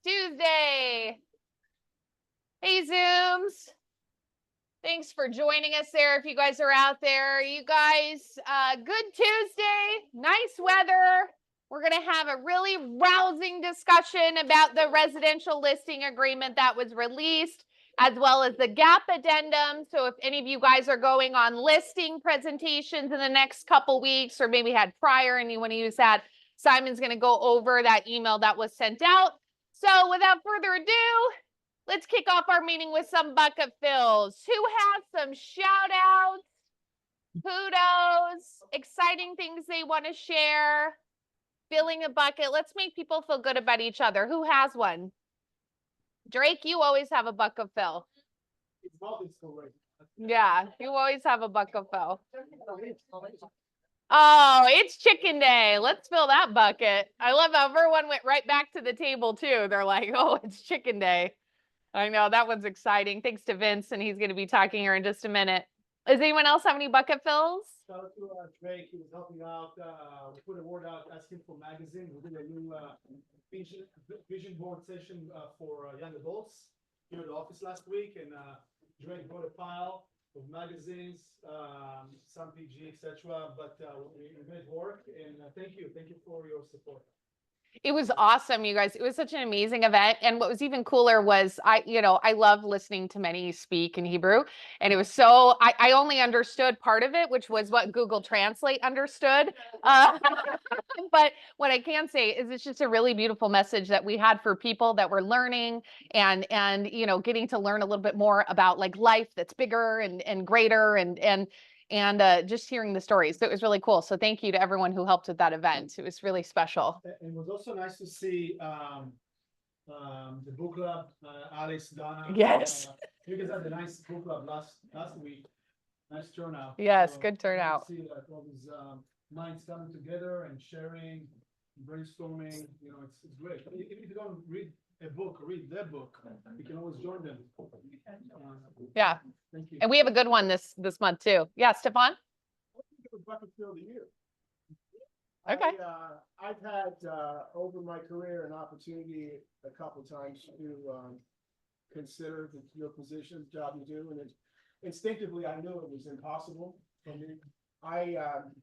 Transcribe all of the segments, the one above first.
Tuesday. Hey, Zooms. Thanks for joining us there. If you guys are out there, you guys, good Tuesday, nice weather. We're going to have a really rousing discussion about the residential listing agreement that was released, as well as the gap addendum. So if any of you guys are going on listing presentations in the next couple weeks, or maybe had prior and you want to use that, Simon's going to go over that email that was sent out. So without further ado, let's kick off our meeting with some bucket fills. Who has some shout outs, kudos, exciting things they want to share, filling a bucket? Let's make people feel good about each other. Who has one? Drake, you always have a bucket fill. Yeah, you always have a bucket fill. Oh, it's chicken day. Let's fill that bucket. I love how everyone went right back to the table too. They're like, oh, it's chicken day. I know, that one's exciting. Thanks to Vince, and he's going to be talking here in just a minute. Does anyone else have any bucket fills? Shout out to Drake. He was helping out. We put a word out asking for magazine. We're doing a new vision board session for young adults here at the office last week, and Drake brought a pile of magazines, some PG, etc. But we made work, and thank you for your support. It was awesome, you guys. It was such an amazing event. And what was even cooler was I love listening to many speak in Hebrew. And it was so, I only understood part of it, which was what Google Translate understood. But what I can say is it's just a really beautiful message that we had for people that were learning and getting to learn a little bit more about like life that's bigger and greater and just hearing the stories. So it was really cool. So thank you to everyone who helped with that event. It was really special. And it was also nice to see the book club, Alex, Donna. Yes. You guys had a nice book club last week. Nice turnout. Yes, so good turnout. See that all these minds coming together and sharing, brainstorming. It's great. If you don't read a book, read their book. You can always join them. Yeah. Thank you. And we have a good one this month too. Yeah, Stefan? Bucket fill of the year. Okay. I've had over my career an opportunity a couple of times to consider your position, the job you do, and instinctively I knew it was impossible for me.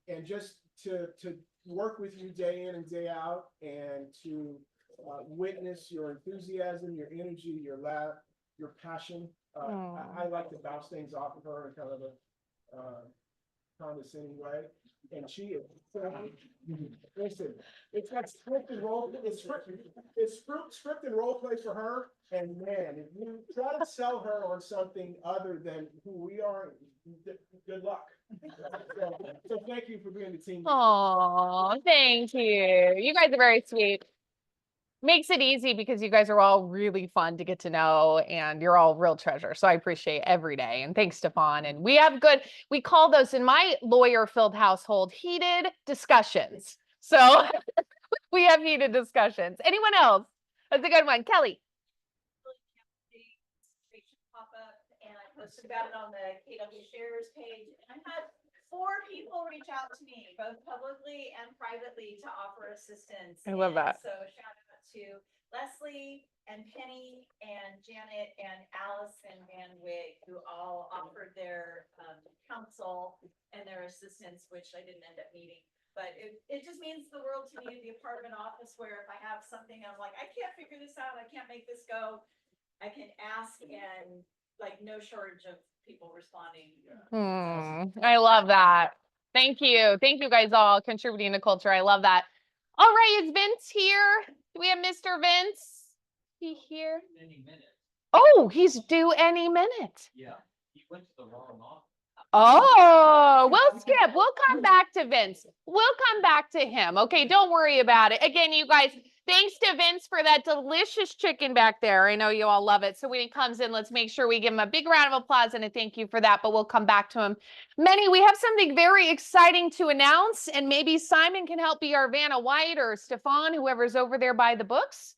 And just to work with you day in and day out, and to witness your enthusiasm, your energy, your passion. I like to bounce things off of her in kind of a condescending way, and she is. Listen, it's got script and role. It's script and role play for her. And man, if you try to sell her on something other than who we are, good luck. So thank you for being the team. Oh, thank you. You guys are very sweet. Makes it easy because you guys are all really fun to get to know, and you're all real treasure. So I appreciate every day. And thanks, Stefan. And we call those in my lawyer-filled household heated discussions. So we have heated discussions. Anyone else? That's a good one. Kelly. Pop up, and I posted about it on the KW Shares page. And I had 4 people reach out to me, both publicly and privately, to offer assistance. I love that. So shout out to Leslie and Penny and Janet and Allison Van Wig, who all offered their counsel and their assistance, which I didn't end up meeting. But it just means the world to me, the apartment office, where if I have something, I'm like, I can't figure this out, I can't make this go, I can ask, and like no shortage of people responding. I love that. Thank you. Thank you guys all contributing to culture. I love that. All right, is Vince here? Do we have Mr. Vince? He here? Any minute. Oh, he's due any minute. Yeah, he went to the wrong office. Oh, we'll skip. We'll come back to Vince. We'll come back to him. Okay, don't worry about it. Again, you guys, thanks to Vince for that delicious chicken back there. I know you all love it. So when he comes in, let's make sure we give him a big round of applause and a thank you for that, but we'll come back to him. Manny, we have something very exciting to announce, and maybe Simon can help be our Vanna White or Stefan, whoever's over there by the books.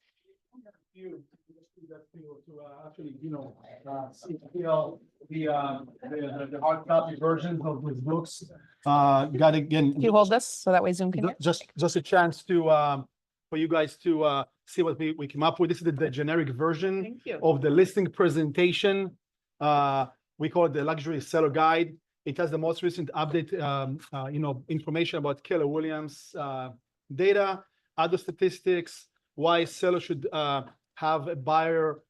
Actually, the hard copy versions of his books. Got again. Can you hold this so that way Zoom can hear? Just a chance to for you guys to see what we came up with. This is the generic version Thank you. of the listing presentation. We call it the luxury seller guide. It has the most recent update, information about Keller Williams data, other statistics, why seller should have a buyer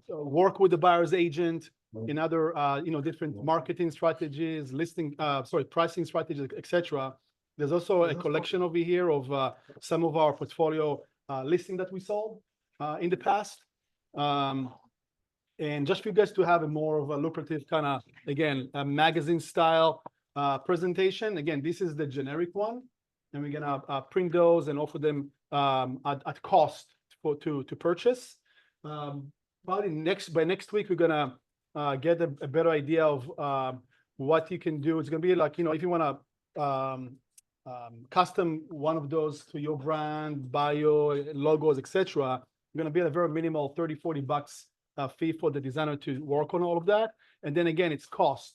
work with the buyer's agent, in other different marketing strategies, pricing strategies, etc. There's also a collection over here of some of our portfolio listing that we sold in the past. And just for you guys to have a more of a lucrative kind of, again, a magazine style presentation. Again, this is the generic one, and we're gonna print those and offer them at cost to purchase. Probably by next week, we're gonna get a better idea of what you can do. It's gonna be like, if you wanna custom one of those to your brand, bio, logos, etc. You're gonna be at a very minimal $30-40 fee for the designer to work on all of that. And then again, it's cost.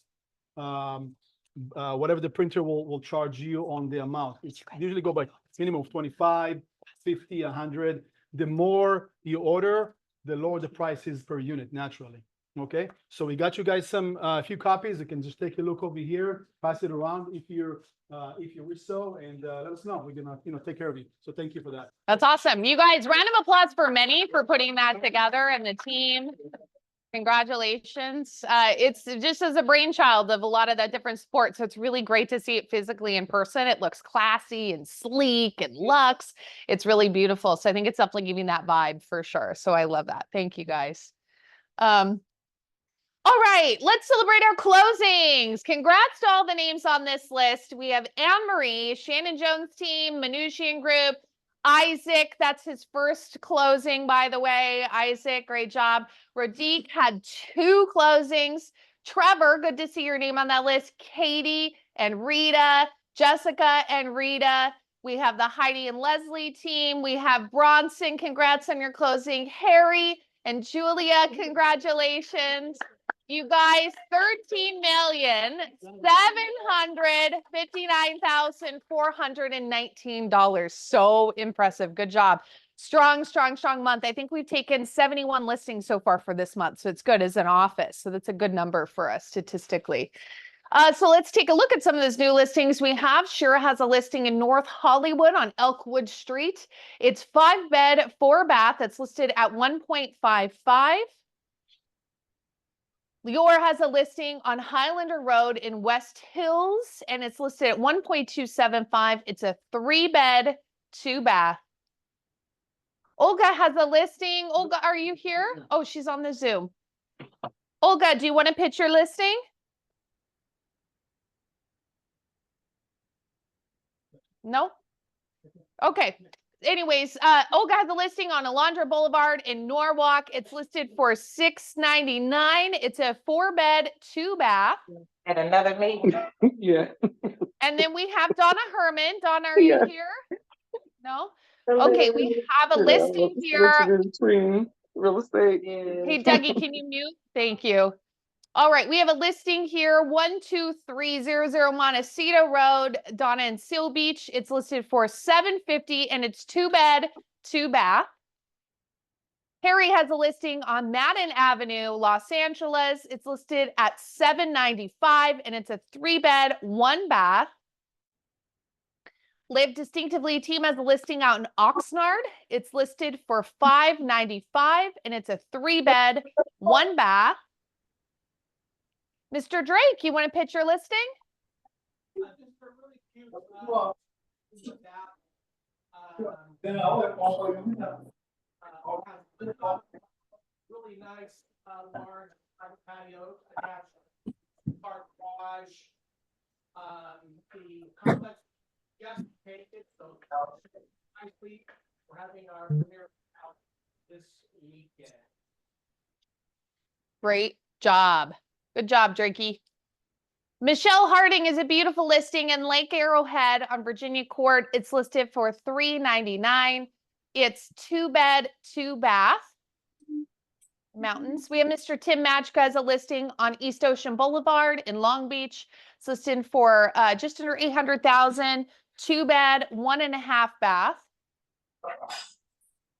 Whatever the printer will charge you on the amount. It's usually go by minimum of 25, 50, 100. The more you order, the lower the price is per unit naturally. Okay, so we got you guys some a few copies. You can just take a look over here, pass it around if you wish so, and let us know. We're gonna take care of you. So thank you for that. That's awesome. You guys, round of applause for Minnie for putting that together and the team. Congratulations. It's just as a brainchild of a lot of that different sports. So it's really great to see it physically in person. It looks classy and sleek and luxe. It's really beautiful. So I think it's definitely giving that vibe for sure. So I love that. Thank you guys. All right, let's celebrate our closings. Congrats to all the names on this list. We have Anne-Marie, Shannon Jones' team, Manouchian Group, Isaac, that's his first closing, by the way. Isaac, great job. Radiq had 2 closings. Trevor, good to see your name on that list. Katie and Rita, Jessica and Rita. We have the Heidi and Leslie team. We have Bronson, congrats on your closing. Harry and Julia, congratulations. You guys, $13,759,419. So impressive. Good job. Strong, strong, strong month. I think we've taken 71 listings so far for this month. So it's good as an office. So that's a good number for us statistically. So let's take a look at some of those new listings we have. Shira has a listing in North Hollywood on Elkwood Street. It's 5-bed, 4-bath. It's listed at $1.55. Lior has a listing on Highlander Road in West Hills, and it's listed at $1.275. It's a 3-bed, 2-bath. Olga has a listing. Olga, are you here? Oh, she's on the Zoom. Olga, do you want to pitch your listing? No? Okay. Anyways, Olga has a listing on Alondra Boulevard in Norwalk. It's listed for $699. It's a 4-bed, 2-bath. And another me. Yeah. And then we have Donna Herman. Donna, are you here? No? Okay, we have a listing here. Real estate. Hey, Dougie, can you mute? Thank you. All right, we have a listing here, 12300 Montecito Road, Donna and Seal Beach. It's listed for $750 and it's 2-bed, 2-bath. Harry has a listing on Madden Avenue, Los Angeles. It's listed at $795 and it's a 3-bed, 1-bath. Live Distinctively team has a listing out in Oxnard. It's listed for $595 and it's a 3-bed, 1-bath. Mr. Drake, you want to pitch your listing? Just for really cute, really nice large patio attached park garage. The complex just painted so nicely. We're having our premiere out this weekend. Great job. Good job, Drakey. Michelle Harding is a beautiful listing in Lake Arrowhead on Virginia Court. It's listed for $399. It's 2-bed, 2-bath. Mountains. We have Mr. Tim Matchka as a listing on East Ocean Boulevard in Long Beach. It's listed for just under $800,000. 2-bed, 1.5-bath.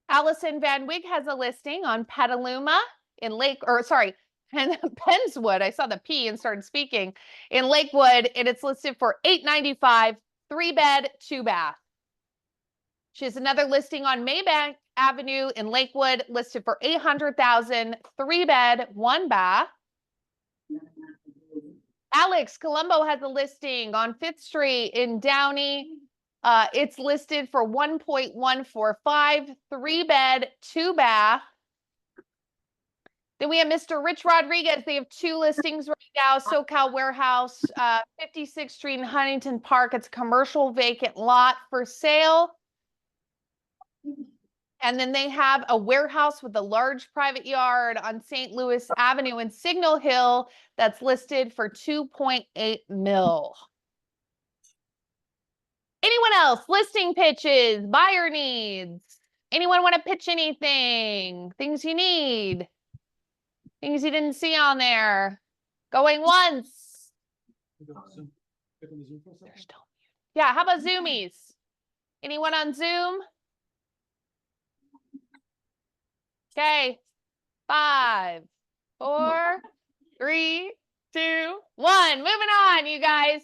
Allison Van Wig has a listing on Petaluma in Penswood. I saw the P and started speaking in Lakewood, and it's listed for $895, 3-bed, 2-bath. She has another listing on Maybank Avenue in Lakewood, listed for $800,000, 3-bed, 1-bath. Alex Colombo has a listing on 5th Street in Downey. It's listed for $1.145, 3-bed, 2-bath. Then we have Mr. Rich Rodriguez. They have 2 listings right now. SoCal Warehouse, 56th Street in Huntington Park. It's a commercial vacant lot for sale. And then they have a warehouse with a large private yard on St. Louis Avenue in Signal Hill that's listed for $2.8 million. Anyone else? Listing pitches, buyer needs. Anyone want to pitch anything? Things you need. Things you didn't see on there. Going once. Yeah, how about Zoomies? Anyone on Zoom? Okay. 5, 4, 3, 2, 1. Moving on, you guys.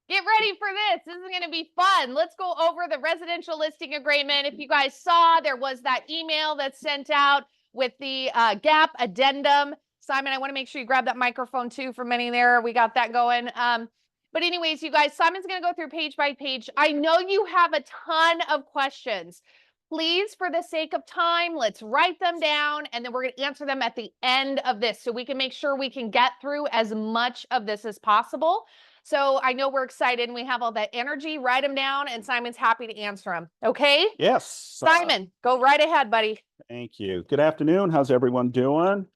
Get ready for this. This is going to be fun. Let's go over the residential listing agreement. If you guys saw, there was that email that's sent out with the gap addendum. Simon, I want to make sure you grab that microphone too for many there. We got that going. But anyways, you guys, Simon's going to go through page by page. I know you have a ton of questions. Please, for the sake of time, let's write them down, and then we're going to answer them at the end of this so we can make sure we can get through as much of this as possible. So I know we're excited and we have all that energy. Write them down, and Simon's happy to answer them. Okay? Yes. Simon, go right ahead, buddy. Thank you. Good afternoon. How's everyone doing?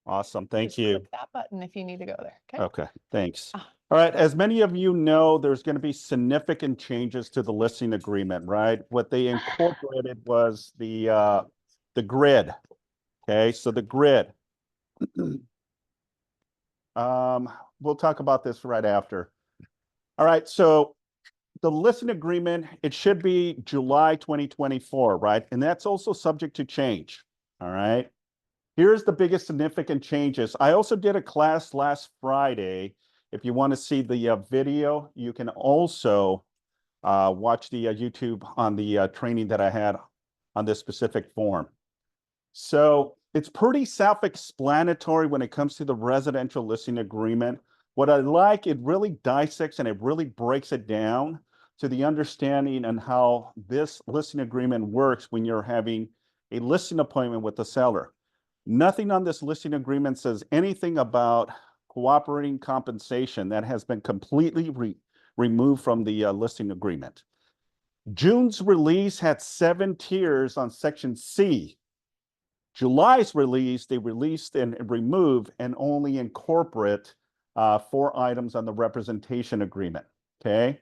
Awesome. Thank Just you. click that button if you need to go there. Okay. Okay. Thanks. Ah. All right. As many of you know, there's going to be significant changes to the listing agreement, right? What they incorporated was the grid. Okay. So the grid. We'll talk about this right after. All right. So the listing agreement, it should be July 2024, right? And that's also subject to change. All right. Here's the biggest significant changes. I also did a class last Friday. If you want to see the video, you can also watch the YouTube on the training that I had on this specific form. So it's pretty self-explanatory when it comes to the residential listing agreement. What I like, it really dissects and it really breaks it down to the understanding and how this listing agreement works when you're having a listing appointment with the seller. Nothing on this listing agreement says anything about cooperating compensation. That has been completely removed from the listing agreement. June's release had 7 tiers on section C. July's release, they released and removed and only incorporate 4 items on the representation agreement. Okay.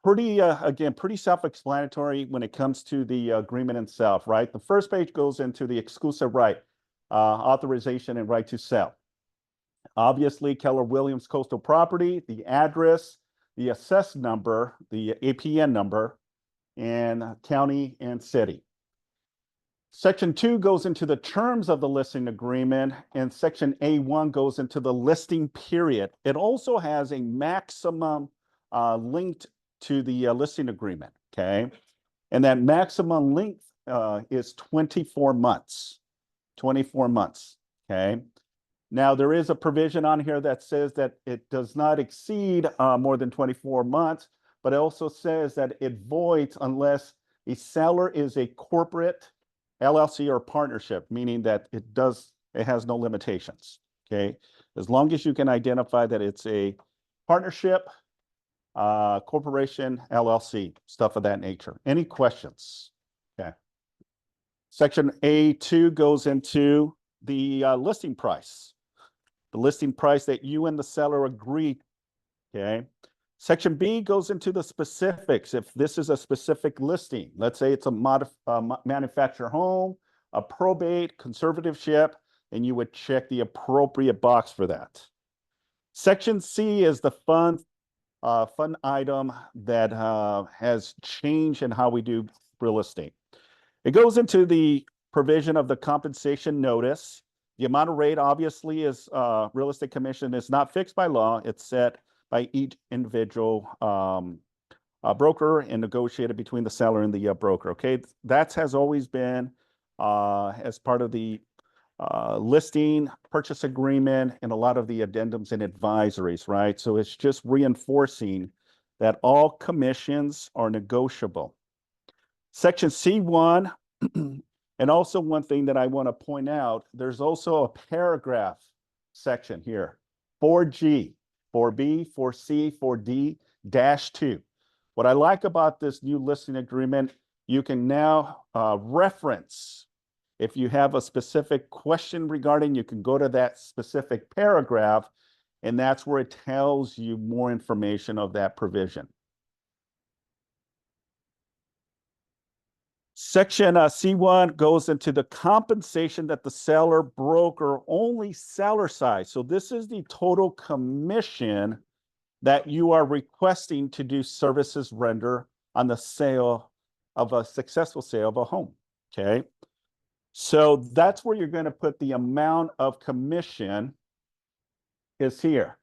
Pretty self-explanatory when it comes to the agreement itself, right? The first page goes into the exclusive right, authorization and right to sell. Obviously, Keller Williams Coastal Property, the address, the assessed number, the APN number, and county and city. Section 2 goes into the terms of the listing agreement, and section A1 goes into the listing period. It also has a maximum linked to the listing agreement, okay? And that maximum length is 24 months, 24 months, okay? Now, there is a provision on here that says that it does not exceed more than 24 months, but it also says that it voids unless a seller is a corporate LLC or partnership, meaning that it has no limitations, okay? As long as you can identify that it's a partnership, corporation, LLC, stuff of that nature. Any questions? Okay. Section A2 goes into the listing price. The listing price that you and the seller agree, okay? Section B goes into the specifics. If this is a specific listing, let's say it's a manufactured home, a probate, conservatorship, and you would check the appropriate box for that. Section C is the fun item that has changed in how we do real estate. It goes into the provision of the compensation notice. The amount of rate obviously is, real estate commission is not fixed by law. It's set by each individual broker and negotiated between the seller and the broker. Okay, that has always been as part of the listing, purchase agreement, and a lot of the addendums and advisories, right? So it's just reinforcing that all commissions are negotiable. Section C1, and also one thing that I want to point out, there's also a paragraph section here, 4G, 4B, 4C, 4D, -2. What I like about this new listing agreement, you can now reference. If you have a specific question regarding, you can go to that specific paragraph, and that's where it tells you more information of that provision. Section C1 goes into the compensation that the seller broker, only seller side. So this is the total commission that you are requesting to do services render on the sale of a successful sale of a home. Okay. So that's where you're going to put the amount of commission is here.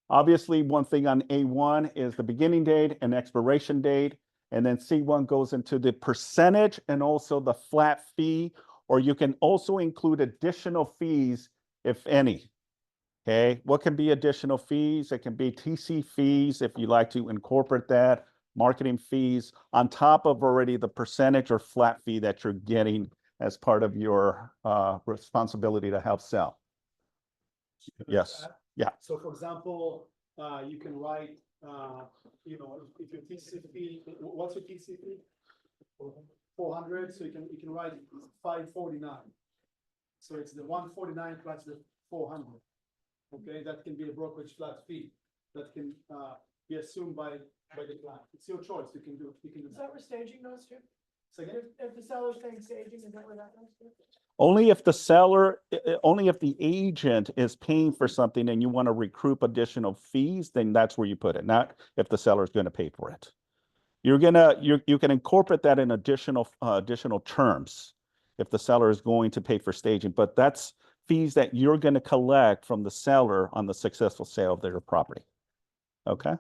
Obviously, one thing on A1 is the beginning date and expiration date. And then C1 goes into the percentage and also the flat fee, or you can also include additional fees, if any. Okay, what can be additional fees? It can be TC fees if you like to incorporate that, marketing fees on top of already the percentage or flat fee that you're getting as part of your responsibility to help sell. Yes. Yeah. So for example, you can write, you know, if your TCP, what's your TCP? 400, so you can write 549. So it's the 149 plus the 400. Okay, that can be a brokerage flat fee that can be assumed by the client. It's your choice. You can do. Is that where staging goes to? So again, If the seller's paying staging, is that where that goes to? Only if the seller, only if the agent is paying for something and you want to recoup additional fees, then that's where you put it, not if the seller is going to pay for it. You can incorporate that in additional terms if the seller is going to pay for staging, but that's fees that you're going to collect from the seller on the successful sale of their property. Okay.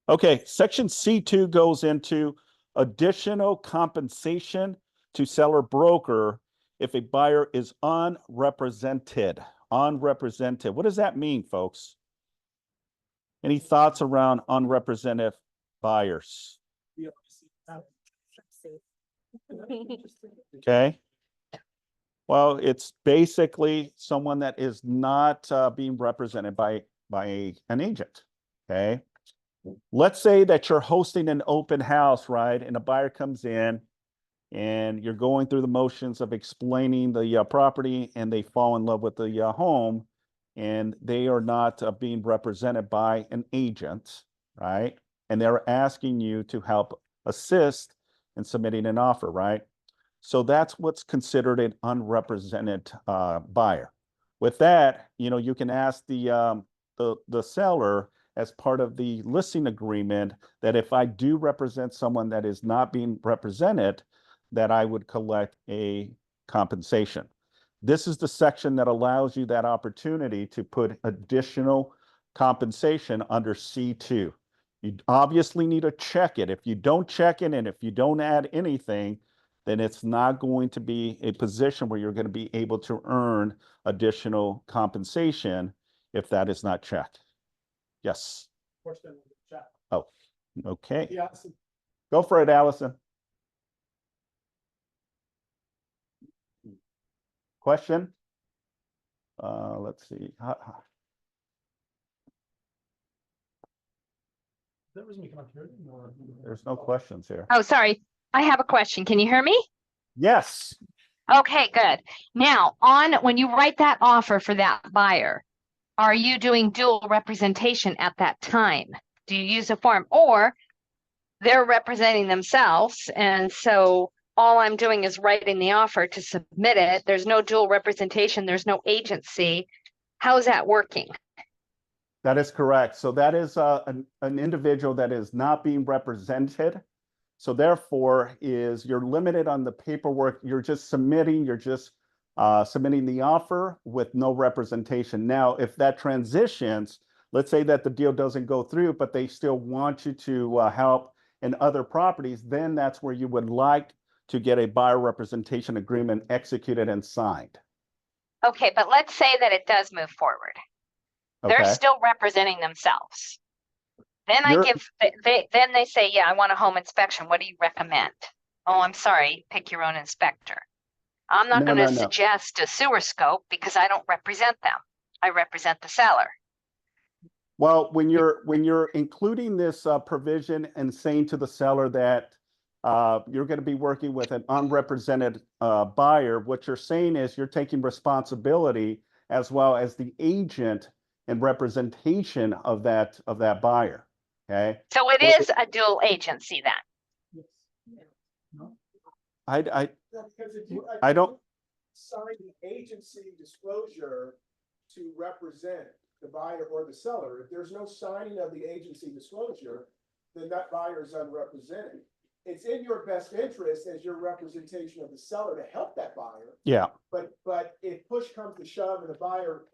Okay, section C2 goes into additional compensation to seller broker if a buyer is unrepresented. Unrepresented. What does that mean, folks? Any thoughts around unrepresented buyers? Okay. Well, it's basically someone that is not being represented by an agent. Okay. Let's say that you're hosting an open house, right? And a buyer comes in and you're going through the motions of explaining the property, and they fall in love with the home, and they are not being represented by an agent, right? And they're asking you to help assist in submitting an offer, right? So that's what's considered an unrepresented buyer. With that, you know, you can ask the seller as part of the listing agreement that if I do represent someone that is not being represented, that I would collect a compensation. This is the section that allows you that opportunity to put additional compensation under C2. You obviously need to check it. If you don't check it and if you don't add anything, then it's not going to be a position where you're going to be able to earn additional compensation if that is not checked. Yes. question in the chat. Oh, okay. Yeah. Go for it, Allison. Question? Let's see. There's no questions here. Oh, sorry. I have a question. Can you hear me? Yes. Okay, good. Now, when you write that offer for that buyer, are you doing dual representation at that time? Do you use a form, or they're representing themselves, and so all I'm doing is writing the offer to submit it? There's no dual representation. There's no agency. How's that working? That is correct. So that is an individual that is not being represented. So therefore you're limited on the paperwork. You're just submitting the offer with no representation. Now, if that transitions, let's say that the deal doesn't go through, but they still want you to help in other properties, then that's where you would like to get a buyer representation agreement executed and signed. Okay, but let's say that it does move forward. They're Okay. still representing themselves. Then then they say, yeah, I want a home inspection. What do you recommend? Oh, I'm sorry, pick your own inspector. I'm not No, going to no. suggest a sewer scope because I don't represent them. I represent the seller. Well, when you're including this provision and saying to the seller that you're going to be working with an unrepresented buyer, what you're saying is you're taking responsibility as well as the agent and representation of that buyer. Okay. So it is a dual agency then. I Because if you, I don't. sign the agency disclosure to represent the buyer or the seller, if there's no signing of the agency disclosure, then that buyer is unrepresented. It's in your best interest as your representation of the seller to help that buyer. Yeah. But if push comes to shove and the buyer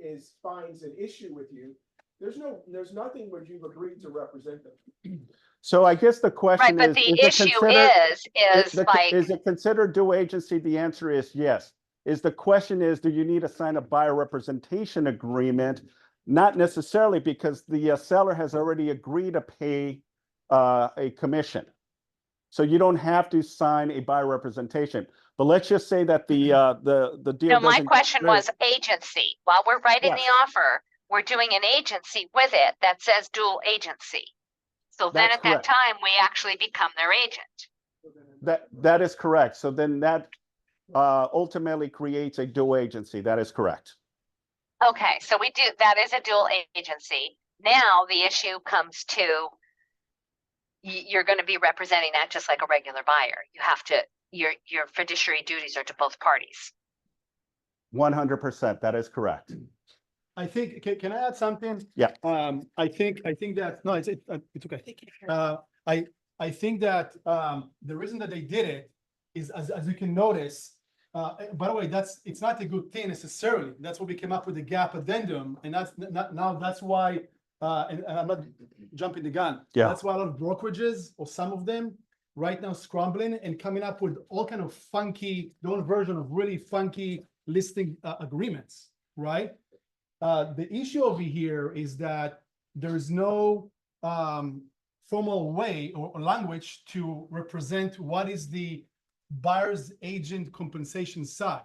finds an issue with you, there's nothing where you've agreed to represent them. So I guess the question Right, but the issue is it considered dual agency? The answer is yes. The question is, do you need to sign a buyer representation agreement? Not necessarily, because the seller has already agreed to pay a commission. So you don't have to sign a buyer representation. But let's just say that the deal. No, my doesn't question go through. was agency. While we're writing Yes. the offer, we're doing an agency with it that says dual agency. So then That's at that correct. time, we actually become their agent. That is correct. So then that ultimately creates a dual agency. That is correct. Okay, so that is a dual agency. Now the issue comes to you're going to be representing that just like a regular buyer. You have to, your fiduciary duties are to both parties. 100%. That is correct. I think, can I add something? Yeah. I think that, no, it's okay. I think that, the reason that they did it is, as you can notice, by the way, it's not a good thing necessarily. That's what we came up with the gap addendum, and that's why, and I'm not jumping the gun. Yeah. That's why a lot of brokerages, or some of them, right now scrambling and coming up with all kind of their own version of really funky listing agreements, right? The issue over here is that there is no formal way or language to represent what is the buyer's agent compensation side.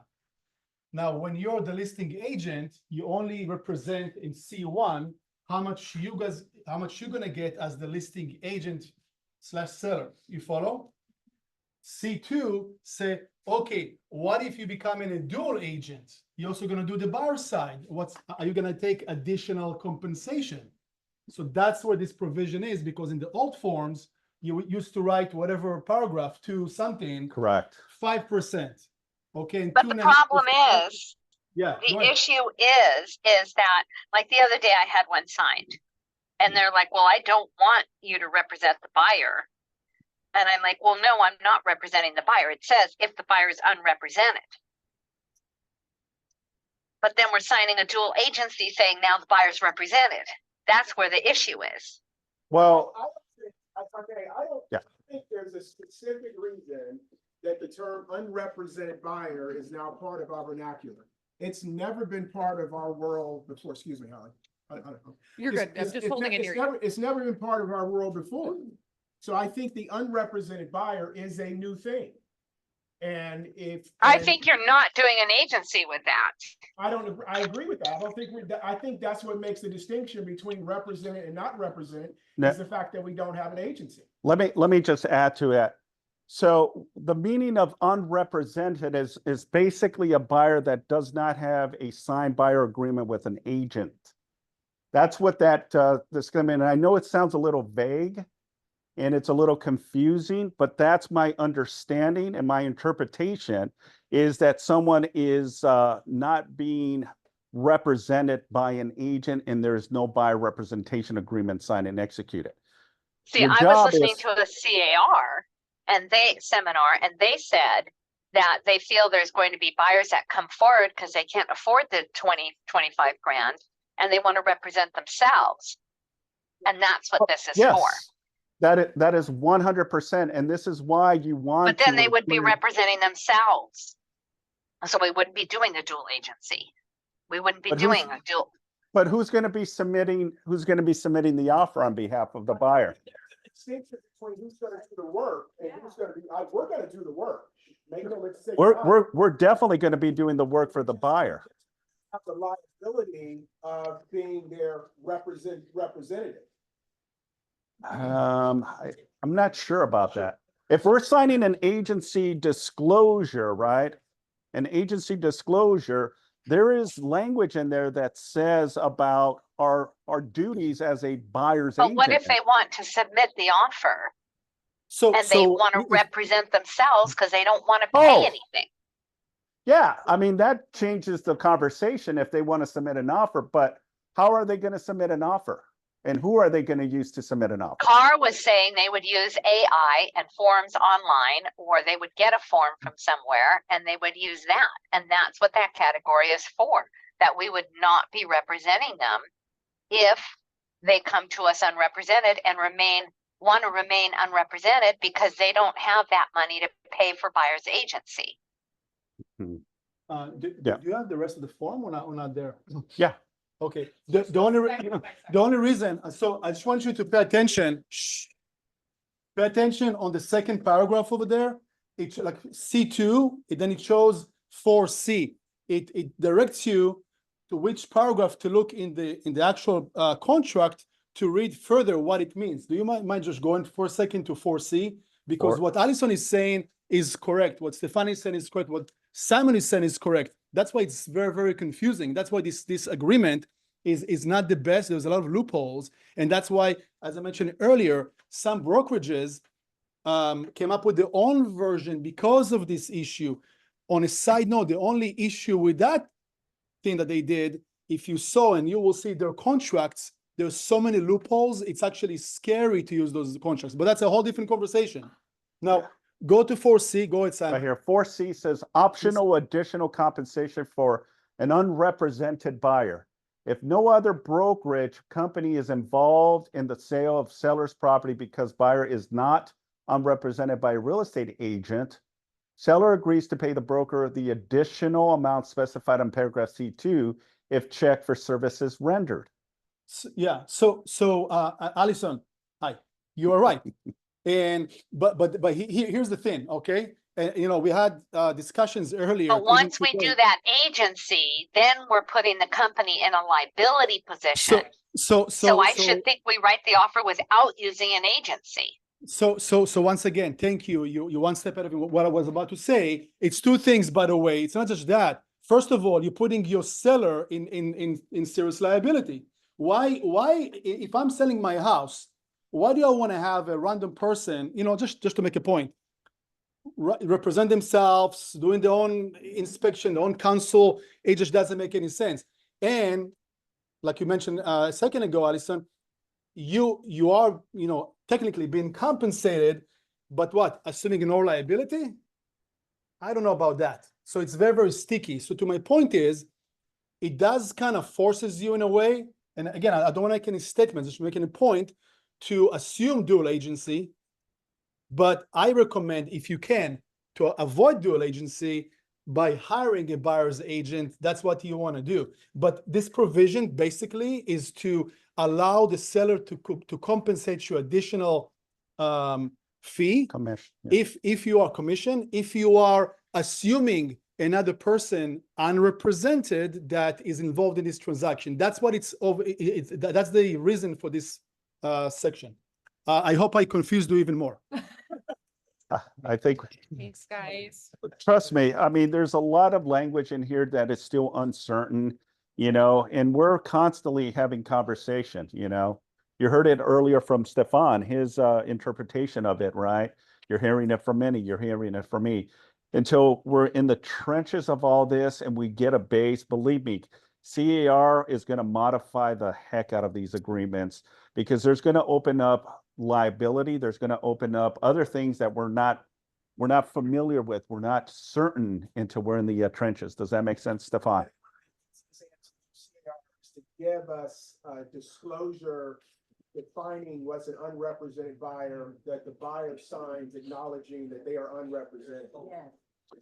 Now, when you're the listing agent, you only represent in C1 how much you're gonna get as the listing agent / seller. You follow? C2 say, okay, what if you become a dual agent? You're also going to do the buyer side. Are you going to take additional compensation? So that's where this provision is, because in the old forms, you used to write whatever paragraph to something. Correct. 5%. Okay. But the problem is, the issue is that, like the other day I had one signed and they're like, well, I don't want you to represent the buyer. And I'm like, well, no, I'm not representing the buyer. It says if the buyer is unrepresented. But then we're signing a dual agency saying now the buyer's represented. That's where the issue is. Well, I don't think there's a specific reason that the term unrepresented buyer is now part of our vernacular. It's never been part of our world before. Excuse me, Holly. You're good. I'm just holding it near. It's never been part of our world before. So I think the unrepresented buyer is a new thing. And I think you're not doing an agency with that. I agree with that. I think that's what makes the distinction between represented and not represented is the fact that we don't have an agency. Let me just add to it. So the meaning of unrepresented is basically a buyer that does not have a signed buyer agreement with an agent. That's what that's going to mean. And I know it sounds a little vague and it's a little confusing, but that's my understanding and my interpretation is that someone is not being represented by an agent and there is no buyer representation agreement signed and executed. See, I was listening to a CAR and they said that they feel there's going to be buyers that come forward because they can't afford the 25 grand and they want to represent themselves. And that's what this is for. Yes, that is 100%. And this is why you want But then to they would be include- representing themselves. So we wouldn't be doing a dual agency. We wouldn't be But who's- doing a dual. But who's going to be submitting the offer on behalf of the buyer? Distinction between who's gonna do the work and who's gonna be, we're gonna do the work. Make no mistake. We're definitely going to be doing the work for the buyer. Have the liability of being their representative. I'm not sure about that. If we're signing an agency disclosure, right? An agency disclosure, there is language in there that says about our duties as a buyer's But agent. what if they want to submit the offer So, and they want to represent themselves because they don't want to pay Oh. anything? Yeah, I mean, that changes the conversation if they want to submit an offer, but how are they going to submit an offer? And who are they going to use to submit an offer? Carr was saying they would use AI and forms online, or they would get a form from somewhere and they would use that. And that's what that category is for, that we would not be representing them if they come to us unrepresented and want to remain unrepresented because they don't have that money to pay for buyer's agency. Do Yeah. you have the rest of the form or not there? Yeah. Okay, the only reason, so I just want you to pay attention. Pay attention on the second paragraph over there. It's like C2, then it shows 4C. It directs you to which paragraph to look in the actual contract to read further what it means. Do you mind just going for a second to 4C? Because what Alison is saying is correct. What Stefani is saying is correct. What Simon is saying is correct. That's why it's very, very confusing. That's why this agreement is not the best. There's a lot of loopholes. And that's why, as I mentioned earlier, some brokerages came up with their own version because of this issue. On a side note, the only issue with that thing that they did, if you saw, and you will see their contracts, there's so many loopholes, it's actually scary to use those contracts. But that's a whole different conversation. Now, go to 4C, go ahead, Simon. Right here, 4C says optional additional compensation for an unrepresented buyer. If no other brokerage company is involved in the sale of seller's property because buyer is not unrepresented by a real estate agent, seller agrees to pay the broker the additional amount specified in paragraph C2 if checked for services rendered. Yeah, so Alison, hi, you are right. And but here's the thing, okay? And we had discussions earlier. But once we do that agency, then we're putting the company in a liability position. So I should think we write the offer without using an agency. So once again, thank you. You one step ahead of what I was about to say. It's two things, by the way. It's not just that. First of all, you're putting your seller in serious liability. Why if I'm selling my house, why do I want to have a random person, just to make a point, represent themselves, doing their own inspection, their own counsel? It just doesn't make any sense. And like you mentioned a second ago, Alison, you are, technically being compensated, but what? Assuming no liability? I don't know about that. So it's very, very sticky. So to my point is, it does kind of forces you in a way. And again, I don't want to make any statements, just making a point to assume dual agency. But I recommend, if you can, to avoid dual agency by hiring a buyer's agent. That's what you want to do. But this provision basically is to allow the seller to compensate you additional fee Commission. Yeah. if you are commissioned, if you are assuming another person unrepresented that is involved in this transaction. That's what that's the reason for this section. I hope I confused you even more. I think, Thanks, guys. trust me, I mean, there's a lot of language in here that is still uncertain, and we're constantly having conversation, You heard it earlier from Stefan, his interpretation of it, right? You're hearing it from many, you're hearing it from me. Until we're in the trenches of all this and we get a base, believe me, CAR is going to modify the heck out of these agreements because there's going to open up liability. There's going to open up other things that we're not familiar with. We're not certain until we're in the trenches. Does that make sense, Stefan? To give us disclosure defining what's an unrepresented buyer, that the buyer signs acknowledging that they are unrepresented. Yes.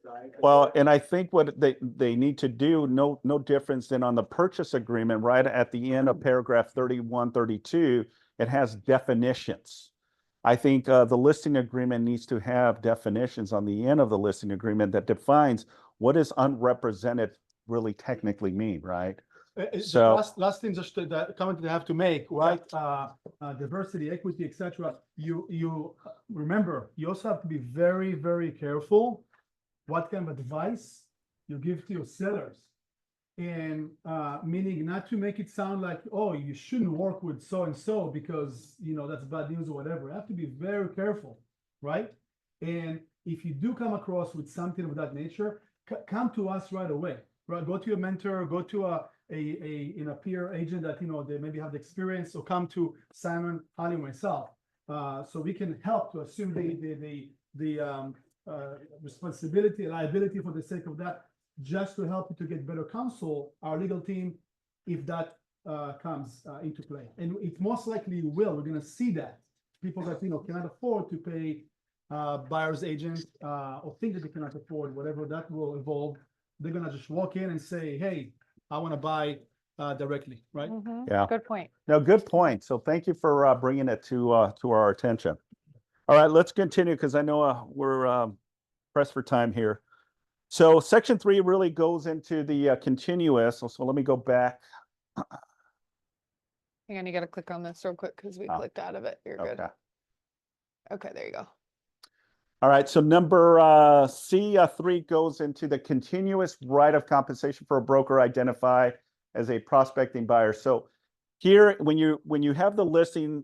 Right? Well, and I think what they need to do, no difference than on the purchase agreement, right at the end of paragraph 31, 32, it has definitions. I think the listing agreement needs to have definitions on the end of the listing agreement that defines what does unrepresented really technically mean, right? So- Last thing, just the comment that I have to make, right? Diversity, equity, etc. You remember, you also have to be very, very careful what kind of advice you give to your sellers. And meaning not to make it sound like, oh, you shouldn't work with so-and-so because, that's bad news or whatever. You have to be very careful, right? And if you do come across with something of that nature, come to us right away, right? Go to your mentor, go to a peer agent that, they maybe have the experience, or come to Simon, Halley, myself. So we can help to assume the responsibility, liability for the sake of that, just to help you to get better counsel, our legal team, if that comes into play. And it most likely will. We're going to see that. People that, cannot afford to pay buyer's agent or think that they cannot afford, whatever that will evolve, they're going to just walk in and say, hey, I want to buy directly, right? Yeah. Good point. No, good point. So thank you for bringing it to our attention. All right, let's continue because I know we're pressed for time here. So section 3 really goes into the continuous. So let me go back. Hang on, you got to click on this real quick because we Oh. clicked out of it. You're good. Okay. Okay, there you go. All right, so number C3 goes into the continuous right of compensation for a broker identified as a prospecting buyer. So here, when you have the listing,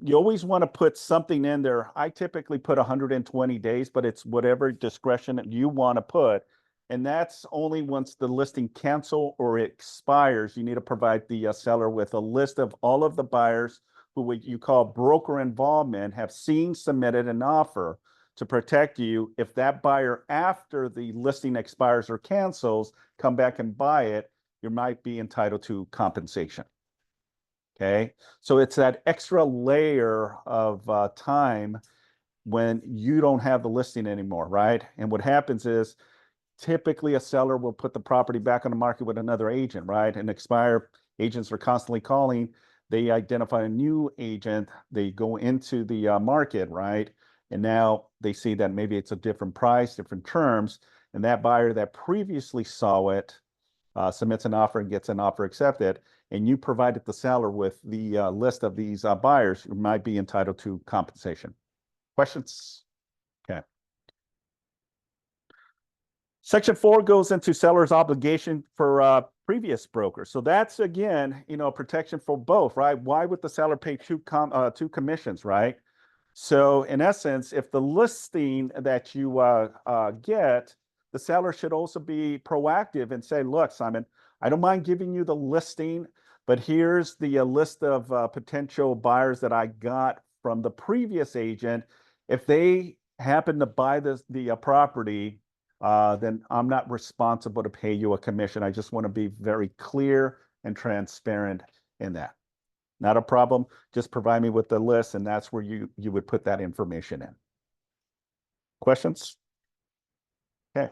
you always want to put something in there. I typically put 120 days, but it's whatever discretion that you want to put. And that's only once the listing cancel or expires. You need to provide the seller with a list of all of the buyers who what you call broker involvement have seen, submitted an offer to protect you. If that buyer, after the listing expires or cancels, come back and buy it, you might be entitled to compensation. Okay, so it's that extra layer of time when you don't have the listing anymore, right? And what happens is typically a seller will put the property back on the market with another agent, right? And expire agents are constantly calling. They identify a new agent, they go into the market, right? And now they see that maybe it's a different price, different terms, and that buyer that previously saw it submits an offer and gets an offer accepted, and you provided the seller with the list of these buyers, you might be entitled to compensation. Questions? Okay. Section 4 goes into seller's obligation for previous brokers. So that's, again, protection for both, right? Why would the seller pay two commissions, right? So in essence, if the listing that you get, the seller should also be proactive and say, look, Simon, I don't mind giving you the listing, but here's the list of potential buyers that I got from the previous agent. If they happen to buy the property, then I'm not responsible to pay you a commission. I just want to be very clear and transparent in that. Not a problem. Just provide me with the list, and that's where you would put that information in. Questions? Okay.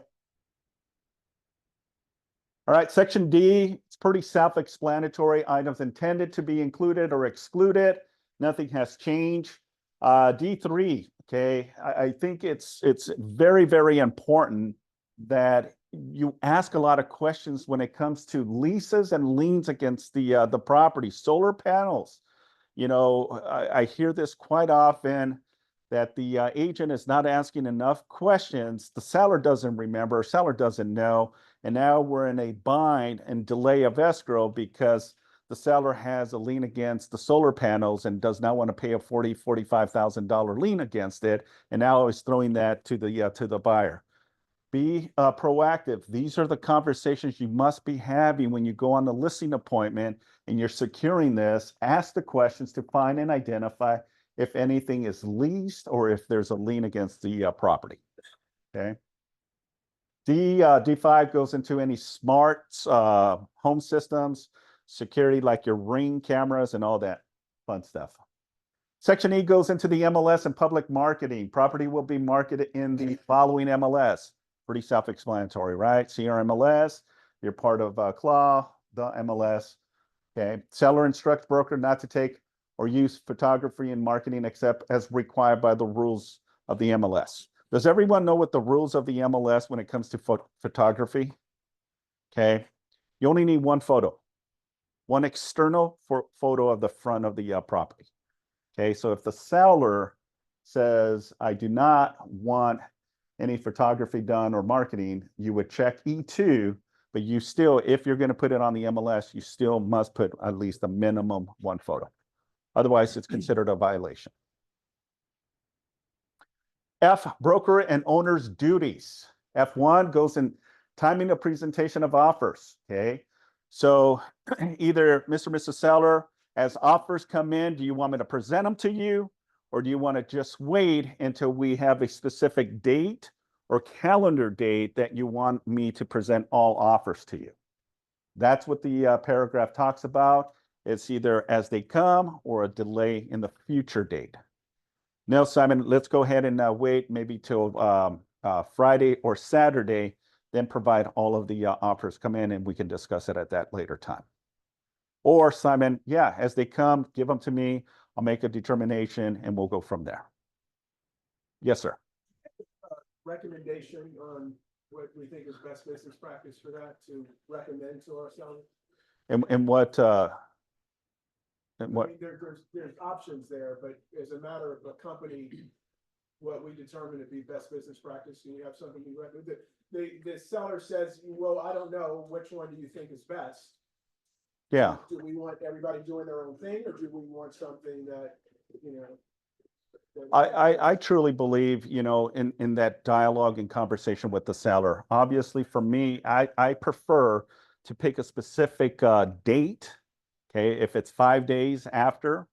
All right, section D, it's pretty self-explanatory. Items intended to be included or excluded. Nothing has changed. D3, okay, I think it's very, very important that you ask a lot of questions when it comes to leases and liens against the property. Solar panels, I hear this quite often, that the agent is not asking enough questions. The seller doesn't remember, seller doesn't know, and now we're in a bind and delay of escrow because the seller has a lien against the solar panels and does not want to pay a $45,000 lien against it, and now is throwing that to the buyer. Be proactive. These are the conversations you must be having when you go on the listing appointment and you're securing this. Ask the questions to find and identify if anything is leased or if there's a lien against the property. Okay. D5 goes into any smart home systems, security like your Ring cameras and all that fun stuff. Section E goes into the MLS and public marketing. Property will be marketed in the following MLS. Pretty self-explanatory, right? CRMLS, you're part of CLAW, the MLS. Okay. Seller instructs broker not to take or use photography in marketing except as required by the rules of the MLS. Does everyone know what the rules of the MLS when it comes to photography? Okay. You only need one photo, one external photo of the front of the property. Okay. So if the seller says, I do not want any photography done or marketing, you would check E2, but you still, if you're going to put it on the MLS, you still must put at least a minimum one photo. Otherwise, it's considered a violation. F, broker and owner's duties. F1 goes in timing of presentation of offers, okay? So either Mr. or Mrs. Seller, as offers come in, do you want me to present them to you? Or do you want to just wait until we have a specific date or calendar date that you want me to present all offers to you? That's what the paragraph talks about. It's either as they come or a delay in the future date. Now, Simon, let's go ahead and wait maybe till Friday or Saturday, then provide all of the offers come in and we can discuss it at that later time. Or Simon, yeah, as they come, give them to me. I'll make a determination and we'll go from there. Yes, sir. Recommendation on what we think is best business practice for that to recommend to our sellers? And what? I mean, there's options there, but as a matter of a company, what we determine to be best business practice, and you have something you recommend. The seller says, well, I don't know, which one do you think is best? Yeah. Do we want everybody doing their own thing, or do we want something that, you know? I truly believe, you know, in that dialogue and conversation with the seller. Obviously, for me, I prefer to pick a specific date. Okay, if it's 5 days after,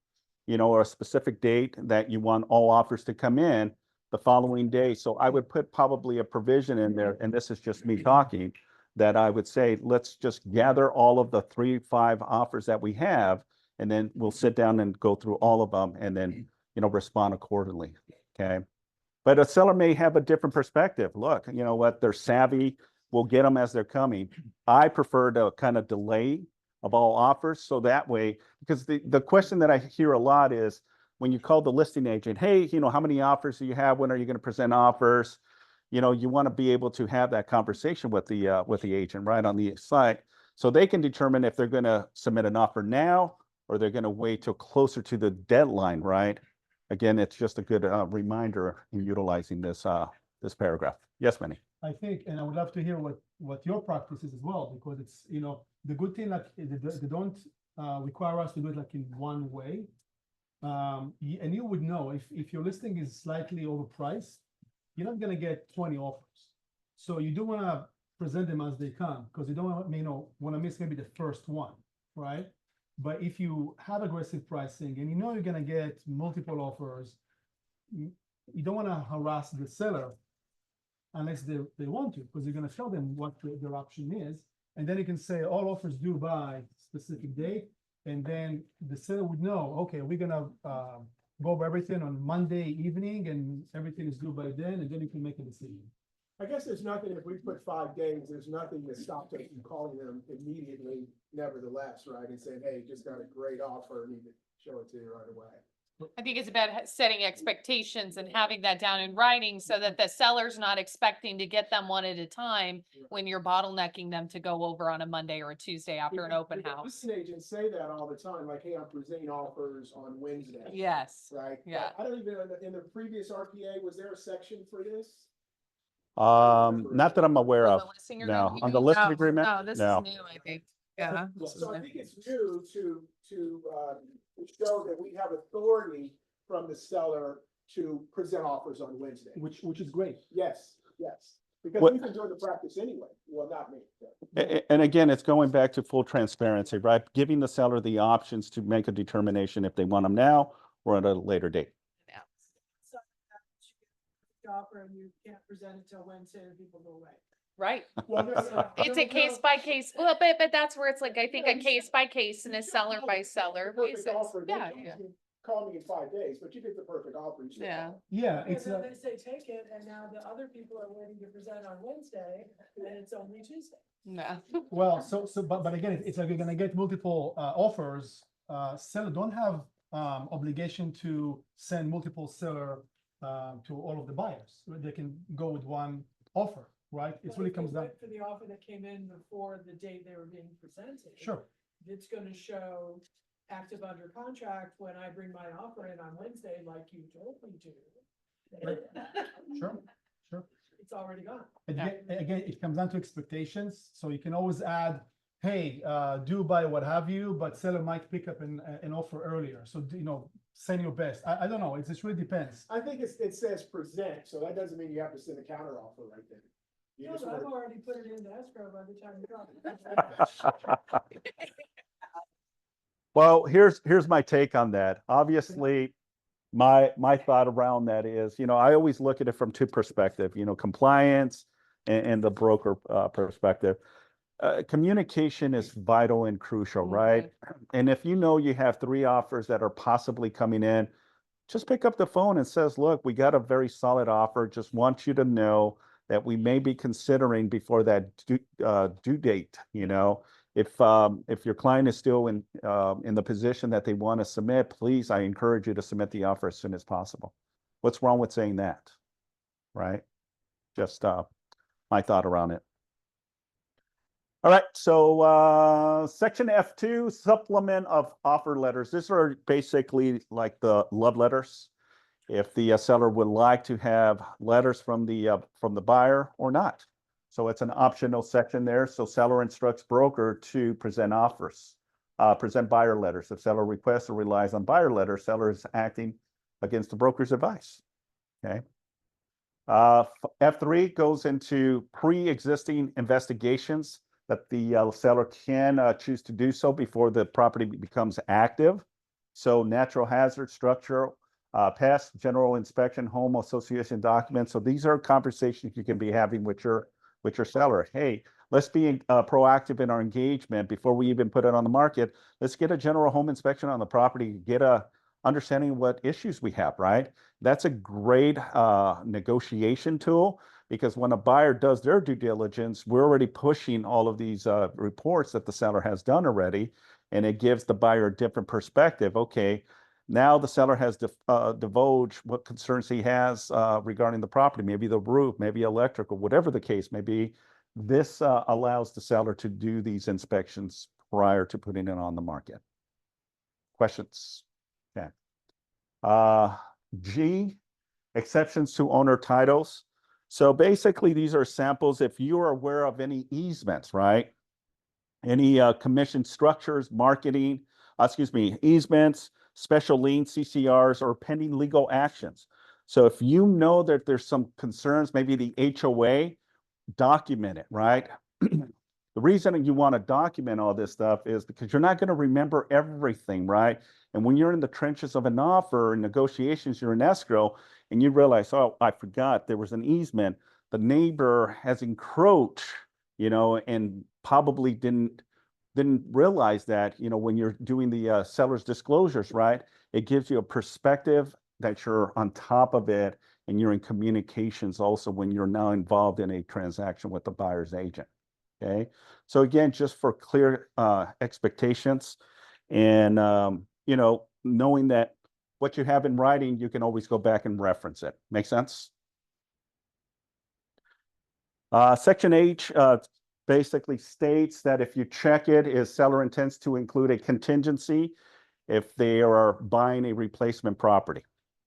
you know, or a specific date that you want all offers to come in the following day. So I would put probably a provision in there, and this is just me talking, that I would say, let's just gather all of the 3-5 offers that we have, and then we'll sit down and go through all of them and then, you know, respond accordingly. Okay. But a seller may have a different perspective. Look, you know what, they're savvy. We'll get them as they're coming. I prefer to kind of delay of all offers. So that way, because the question that I hear a lot is when you call the listing agent, hey, you know, how many offers do you have? When are you going to present offers? You know, you want to be able to have that conversation with the agent right on the site so they can determine if they're going to submit an offer now or they're going to wait till closer to the deadline, right? Again, it's just a good reminder in utilizing this this paragraph. Yes, Manny. I think, and I would love to hear what your practice is as well, because it's, you know, the good thing, like they don't require us to do it like in one way. And you would know if your listing is slightly overpriced, you're not gonna get 20 offers. So you do wanna present them as they come, because you don't wanna miss maybe the first one, right? But if you have aggressive pricing and you know you're gonna get multiple offers, you don't wanna harass the seller unless they want to, because you're going to show them what their option is. And then you can say all offers due by specific date. And then the seller would know, okay, we're going to go over everything on Monday evening and everything is due by then. And then you can make a decision. I guess there's nothing, if we put 5 days, there's nothing that stops us from calling them immediately, nevertheless, right? And saying, hey, just got a great offer, need to show it to you right away. I think it's about setting expectations and having that down in writing so that the seller's not expecting to get them one at a time when you're bottlenecking them to go over on a Monday or a Tuesday after an open house. Listing agents say that all the time, like, hey, I'm presenting offers on Wednesday. Yes. Right? Yeah. I don't even, in the previous RPA, was there a section for this? Not that I'm aware On of. the listing No, agreement? on the listing No, agreement? No, this No. is new, I think. Yeah. this is So I new. think it's new to show that we have authority from the seller to present offers on Wednesday. Which is great. Yes, because What- we've been doing the practice anyway. Well, not me. but- And again, it's going back to full transparency, right? Giving the seller the options to make a determination if they want them now or at a later date. So the offer and you can't present it till Wednesday and people go away. Right. Well, It's a case by case, well, but that's where it's like, I think a case by case and a seller by seller Perfect basis. offer, Yeah, then yeah, you can call me in 5 days, but you get the perfect offer. you still yeah. call. Yeah, And it's then a, they say take it, and now the other people are waiting to present on Wednesday, and it's only Tuesday. No. well, but again, it's like you're gonna get multiple offers. Seller don't have obligation to send multiple seller to all of the buyers. They can go with one offer, right? It But really if comes they down. went for the offer that came in before the date they were being presented. Sure. It's gonna show active under contract when I bring my offer in on Wednesday, like you told me to. Sure, sure. It's already gone. Again, it comes down to expectations, so you can always add, hey, do buy what have you, but seller might pick up an offer earlier, so, send your best. I don't know, it just really depends. I think it says present, so that doesn't mean you have to send a counter offer right then. You No, just but I've wanna- already put it into escrow by the time you got it. Well, here's my take on that. Obviously, my thought around that is, I always look at it from two perspectives, compliance and the broker perspective. Communication is vital and crucial, right? And if you have 3 offers that are possibly coming in, just pick up the phone and says, look, we got a very solid offer. Just want you to know that we may be considering before that due date, if your client is still in the position that they want to submit, please, I encourage you to submit the offer as soon as possible. What's wrong with saying that, right? Just my thought around it. All right, so section F2, supplement of offer letters. These are basically like the love letters. If the seller would like to have letters from the buyer or not. So it's an optional section there. So seller instructs broker to present offers, present buyer letters. If seller requests or relies on buyer letters, seller is acting against the broker's advice. Okay. F3 goes into pre-existing investigations that the seller can choose to do so before the property becomes active. So natural hazard, structure, past general inspection, home association documents. So these are conversations you can be having with your seller. Hey, let's be proactive in our engagement before we even put it on the market. Let's get a general home inspection on the property, get a understanding what issues we have, right? That's a great negotiation tool, because when a buyer does their due diligence, we're already pushing all of these reports that the seller has done already, and it gives the buyer a different perspective. Okay, now the seller has divulged what concerns he has regarding the property, maybe the roof, maybe electrical, whatever the case may be. This allows the seller to do these inspections prior to putting it on the market. Questions? Okay. G, exceptions to owner titles. So basically, these are samples. If you are aware of any easements, right? Any commission structures, marketing, easements, special lien, CCRs, or pending legal actions. So if you know that there's some concerns, maybe the HOA, document it, right? The reason you want to document all this stuff is because you're not going to remember everything, right? And when you're in the trenches of an offer and negotiations, you're in escrow, and you realize, oh, I forgot there was an easement. The neighbor has encroached, and probably didn't realize that, when you're doing the seller's disclosures, right? It gives you a perspective that you're on top of it, and you're in communications also when you're now involved in a transaction with the buyer's agent. Okay, so again, just for clear expectations, and knowing that what you have in writing, you can always go back and reference it. Make sense? Section H basically states that if you check it, is seller intends to include a contingency if they are buying a replacement property.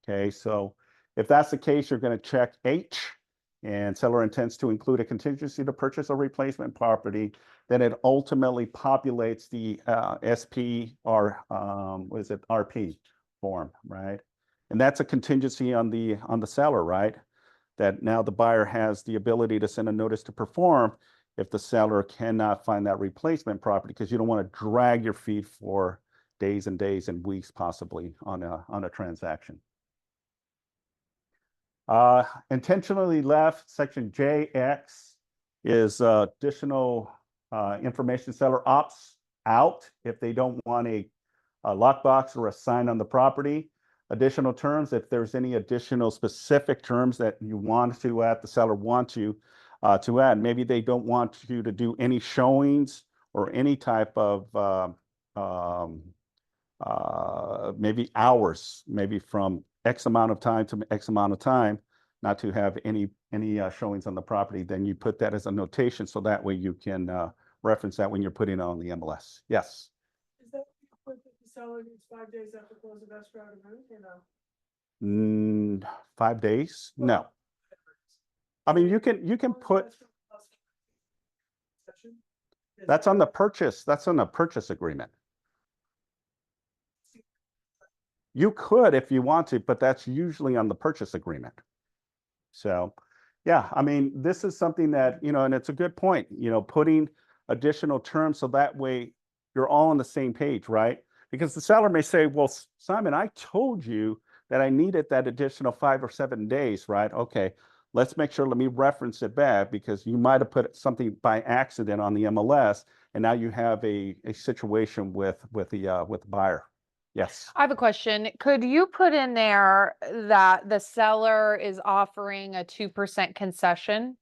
Okay, so if that's the case, you're going to check H, and seller intends to include a contingency to purchase a replacement property. Then it ultimately populates the SP or RP form, right? And that's a contingency on the seller, right? That now the buyer has the ability to send a notice to perform if the seller cannot find that replacement property, because you don't want to drag your feet for days and days and weeks possibly on a transaction. Intentionally left, section JX is additional information. Seller opts out if they don't want a lockbox or a sign on the property. Additional terms, if there's any additional specific terms that you want to add, the seller want to add. Maybe they don't want you to do any showings or any type of maybe hours, maybe from X amount of time to X amount of time, not to have any showings on the property. Then you put that as a notation, so that way you can reference that when you're putting it on the MLS. Yes. Is that what the seller needs 5 days after close of escrow to move, or no? 5 days? No. I mean, you can put, that's on the purchase. That's on the purchase agreement. You could if you want to, but that's usually on the purchase agreement. So, yeah, I mean, this is something that, you know, and it's a good point, you know, putting additional terms so that way you're all on the same page, right? Because the seller may say, well, Simon, I told you that I needed that additional 5 or 7 days, right? Okay, let's make sure, let me reference it back, because you might have put something by accident on the MLS, and now you have a situation with the buyer. Yes. I have a question. Could you put in there that the seller is offering a 2% concession?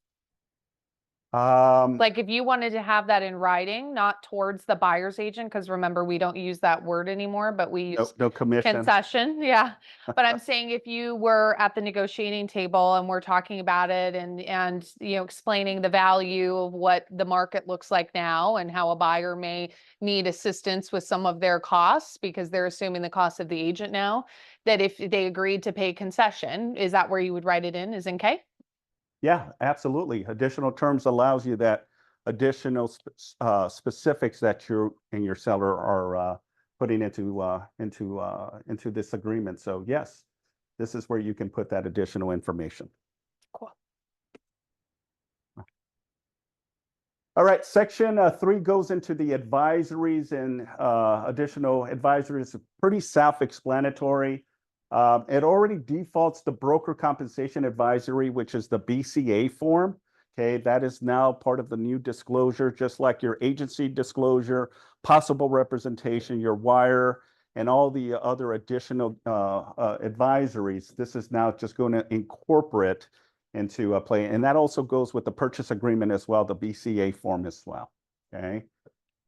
Like if you wanted to have that in writing, not towards the buyer's agent, because remember, we don't use that word anymore, but we use no commission. concession. Yeah. But I'm saying if you were at the negotiating table and we're talking about it and you know, explaining the value of what the market looks like now and how a buyer may need assistance with some of their costs because they're assuming the cost of the agent now, that if they agreed to pay concession, is that where you would write it in? Is in K? Yeah, absolutely. Additional terms allows you that additional specifics that you and your seller are putting into this agreement. So yes, this is where you can put that additional information. Cool. All right, section 3 goes into the advisories and additional advisories. Pretty self-explanatory. It already defaults to broker compensation advisory, which is the BCA form. Okay, that is now part of the new disclosure, just like your agency disclosure, possible representation, your wire, and all the other additional advisories. This is now just going to incorporate into play. And that also goes with the purchase agreement as well, the BCA form as well. Okay.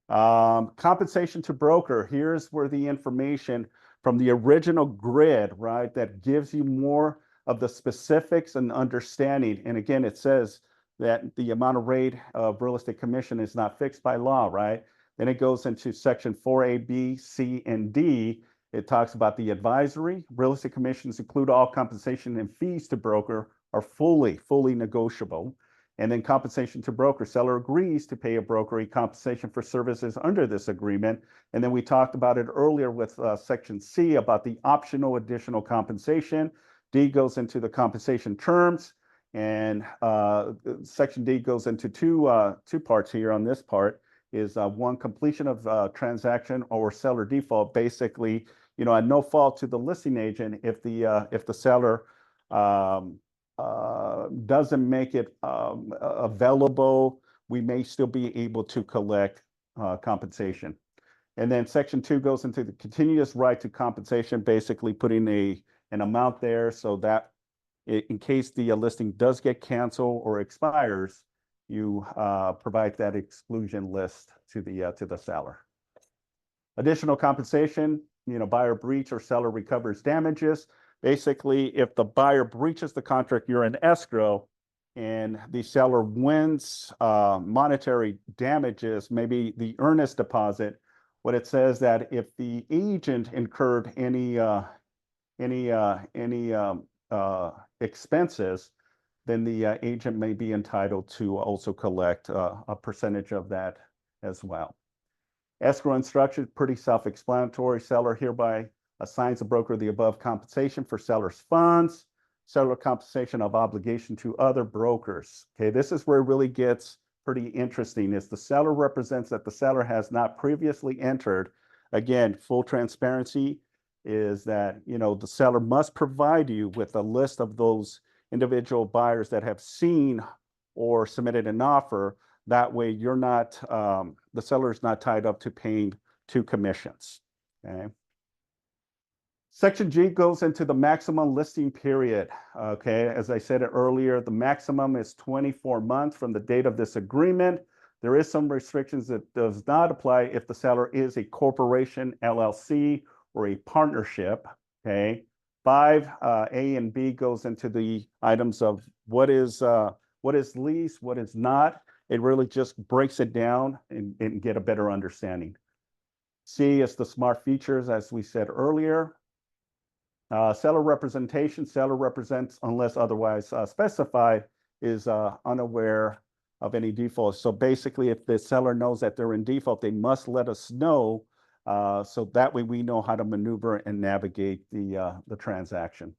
Compensation to broker. Here's where the information from the original grid, right, that gives you more of the specifics and understanding. And again, it says that the amount of rate of real estate commission is not fixed by law, right? Then it goes into section 4A, B, C, and D. It talks about the advisory. Real estate commissions include all compensation and fees to broker are fully negotiable. And then compensation to broker, seller agrees to pay a broker a compensation for services under this agreement. And then we talked about it earlier with section C about the optional additional compensation. D goes into the compensation terms, and section D goes into two parts here. On this part is one, completion of transaction or seller default. Basically, you know, at no fault to the listing agent if the seller doesn't make it available, we may still be able to collect compensation. And then section 2 goes into the continuous right to compensation, basically putting an amount there so that in case the listing does get canceled or expires, you provide that exclusion list to the seller. Additional compensation, you know, buyer breach or seller recovers damages. Basically, if the buyer breaches the contract, you're in escrow, and the seller wins monetary damages, maybe the earnest deposit. What it says that if the agent incurred any expenses, then the agent may be entitled to also collect a percentage of that as well. Escrow instruction, pretty self-explanatory. Seller hereby assigns the broker the above compensation for seller's funds, seller compensation of obligation to other brokers. Okay, this is where it really gets pretty interesting. Is the seller represents that the seller has not previously entered again, full transparency is that, you know, the seller must provide you with a list of those individual buyers that have seen or submitted an offer. That way you're not, the seller is not tied up to paying 2 commissions, okay? Section G goes into the maximum listing period, okay? As I said earlier, the maximum is 24 months from the date of this agreement. There is some restrictions that does not apply if the seller is a corporation, LLC, or a partnership, okay? 5, A and B goes into the items of what is lease, what is not. It really just breaks it down and get a better understanding. C is the smart features, as we said earlier. Seller representation, seller represents unless otherwise specified, is unaware of any defaults. So basically, if the seller knows that they're in default, they must let us know, so that way we know how to maneuver and navigate the transaction.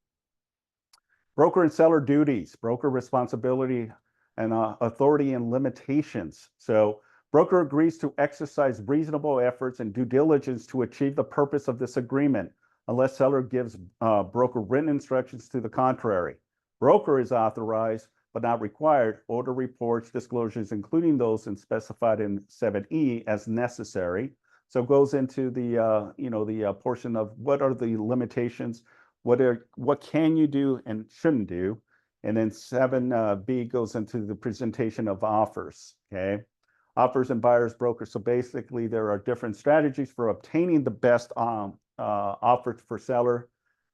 Broker and seller duties, broker responsibility and authority and limitations. So broker agrees to exercise reasonable efforts and due diligence to achieve the purpose of this agreement, unless seller gives broker written instructions to the contrary. Broker is authorized but not required, order reports, disclosures, including those specified in 7E as necessary. So it goes into the the portion of what are the limitations, what can you do and shouldn't do, and then 7B goes into the presentation of offers. Okay, offers and buyers brokers. So basically, there are different strategies for obtaining the best offer for seller.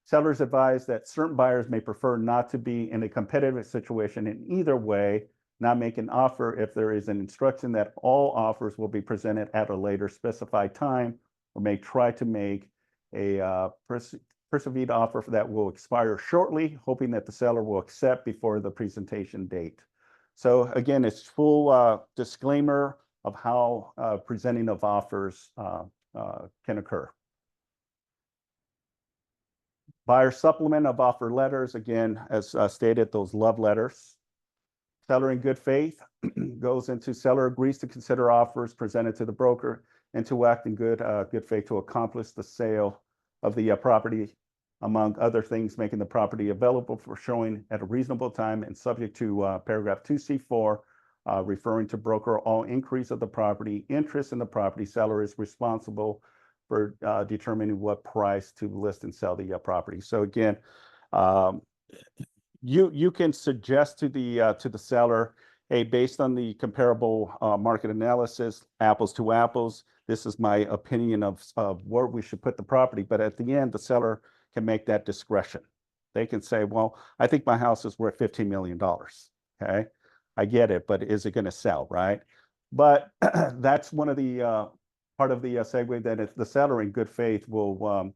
Sellers advise that certain buyers may prefer not to be in a competitive situation in either way, not make an offer if there is an instruction that all offers will be presented at a later specified time, or may try to make a perceived offer that will expire shortly, hoping that the seller will accept before the presentation date. So again, it's full disclaimer of how presenting of offers can occur. Buyer supplement of offer letters, again, as stated, those love letters. Seller in good faith goes into seller agrees to consider offers presented to the broker and to act in good faith to accomplish the sale of the property, among other things, making the property available for showing at a reasonable time and subject to paragraph 2C4, referring to broker all increase of the property, interest in the property. Seller is responsible for determining what price to list and sell the property. So again, you can suggest to the seller, hey, based on the comparable market analysis, apples to apples, this is my opinion of where we should put the property. But at the end, the seller can make that discretion. They can say, well, I think my house is worth $15 million. Okay, I get it, but is it going to sell, right? But that's one of the part of the segue, that if the seller in good faith will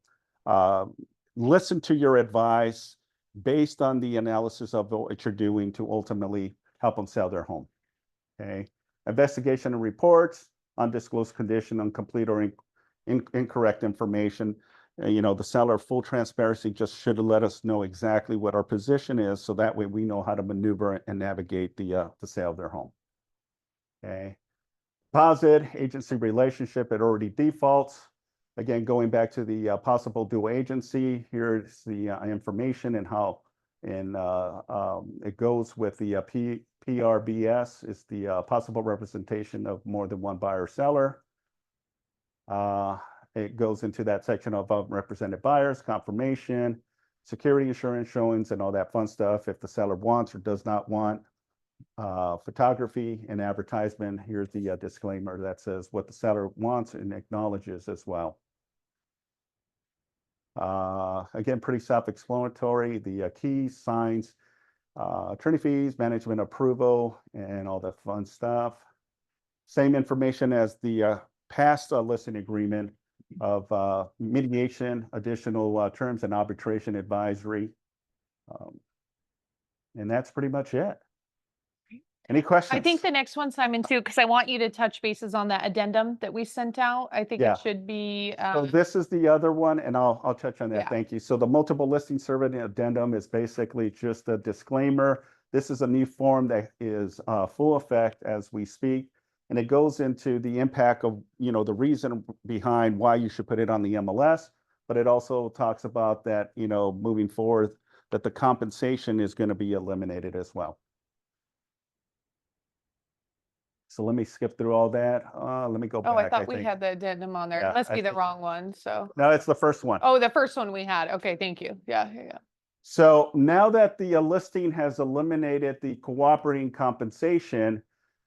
listen to your advice based on the analysis of what you're doing to ultimately help them sell their home. Okay, investigation and reports, undisclosed condition, incomplete or incorrect information. The seller, full transparency, just should let us know exactly what our position is, so that way we know how to maneuver and navigate the sale of their home. Okay. Deposit, agency relationship, it already defaults. Again, going back to the possible dual agency, here's the information and how it goes with the PRBS, is the possible representation of more than one buyer or seller. It goes into that section of represented buyers, confirmation, security insurance showings, and all that fun stuff. If the seller wants or does not want photography and advertisement, here's the disclaimer that says what the seller wants and acknowledges as well. Again, pretty self-explanatory. The keys, signs, attorney fees, management approval, and all that fun stuff. Same information as the past listing agreement of mediation, additional terms, and arbitration advisory. And that's pretty much it. Any questions? I think the next one, Simon, too, because I want you to touch bases on that addendum that we sent out. I think Yeah. it should be. So this is the other one, and I'll touch on that. Yeah. Thank you. So the multiple listing survey addendum is basically just a disclaimer. This is a new form that is full effect as we speak. And it goes into the impact of, the reason behind why you should put it on the MLS, but it also talks about that, moving forward, that the compensation is going to be eliminated as well. So let me skip through all that. Let me go back. Oh, I thought we think. had the addendum on there. Yeah, It must I be the think- wrong one, so. No, it's the first one. Oh, the first one we had. Okay, thank you. Yeah. So now that the listing has eliminated the cooperating compensation,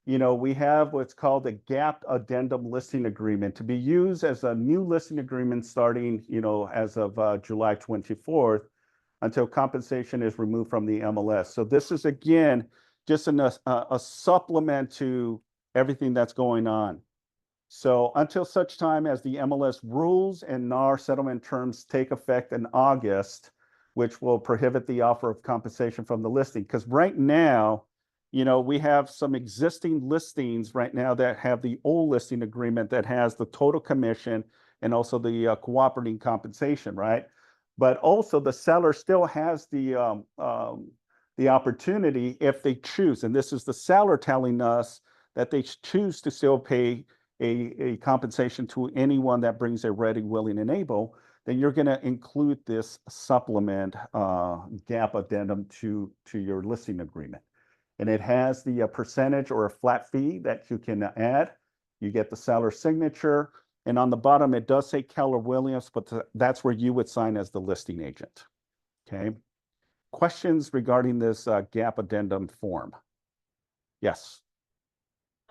we have what's called a gap addendum listing agreement to be used as a new listing agreement starting, as of July 24th until compensation is removed from the MLS. So this is, again, just a supplement to everything that's going on. So until such time as the MLS rules and NAR settlement terms take effect in August, which will prohibit the offer of compensation from the listing. Because right now, we have some existing listings right now that have the old listing agreement that has the total commission and also the cooperating compensation, right? But also the seller still has the opportunity if they choose, and this is the seller telling us that they choose to still pay a compensation to anyone that brings a ready, willing, and able, then you're going to include this supplement gap addendum to your listing agreement. And it has the percentage or a flat fee that you can add. You get the seller signature. And on the bottom, it does say Keller Williams, but that's where you would sign as the listing agent. Okay. Questions regarding this gap addendum form? Yes.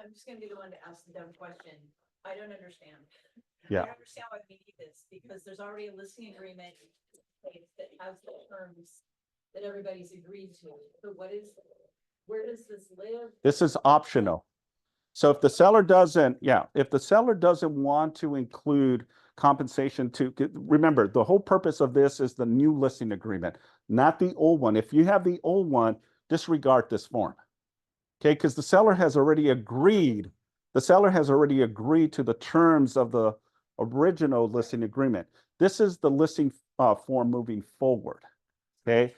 I'm just gonna be the one to ask the dumb question. I don't understand. Yeah. I don't understand why we need this, because there's already a listing agreement that has the terms that everybody's agreed to. So where does this live? This is optional. So if the seller doesn't, if the seller doesn't want to include compensation remember, the whole purpose of this is the new listing agreement, not the old one. If you have the old one, disregard this form. Okay, because the seller has already agreed. The seller has already agreed to the terms of the original listing agreement. This is the listing form moving forward. Okay,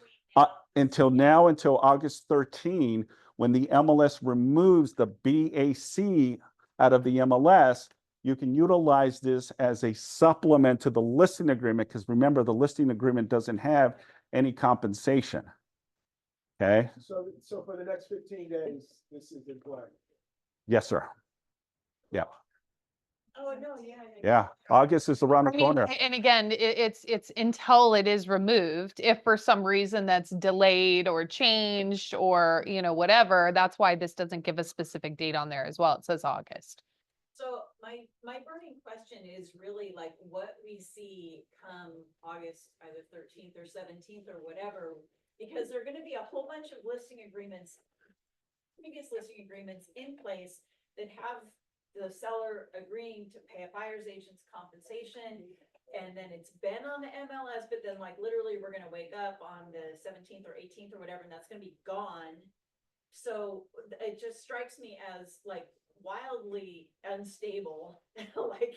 until August 13, when the MLS removes the BAC out of the MLS, you can utilize this as a supplement to the listing agreement, because remember, the listing agreement doesn't have any compensation. Okay. So for the next 15 days, this is in play. Yes, sir. Yeah. Oh, no, yeah. Yeah. August is around the I mean, corner. and again, it's until it is removed. If for some reason that's delayed or changed or, whatever, that's why this doesn't give a specific date on there as well. It says August. So my burning question is really like what we see come August either 13th or 17th or whatever, because there are gonna be a whole bunch of listing agreements, previous listing agreements in place that have the seller agreeing to pay a buyer's agent's compensation. And then it's been on the MLS, but then like literally we're gonna wake up on the 17th or 18th or whatever, and that's gonna be gone. So it just strikes me as like wildly unstable, like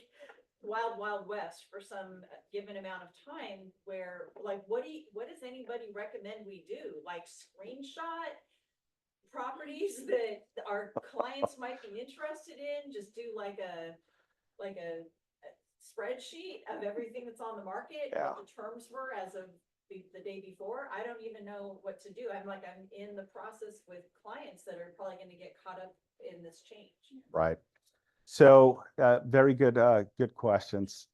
wild west for some given amount of time, where like what does anybody recommend we do? Like screenshot properties that our clients might be interested in, just do like a spreadsheet of everything that's on the market, what the terms were as of the day before. I don't even know what to do. I'm in the process with clients that are probably going to get caught up in this change. Right. So very good questions.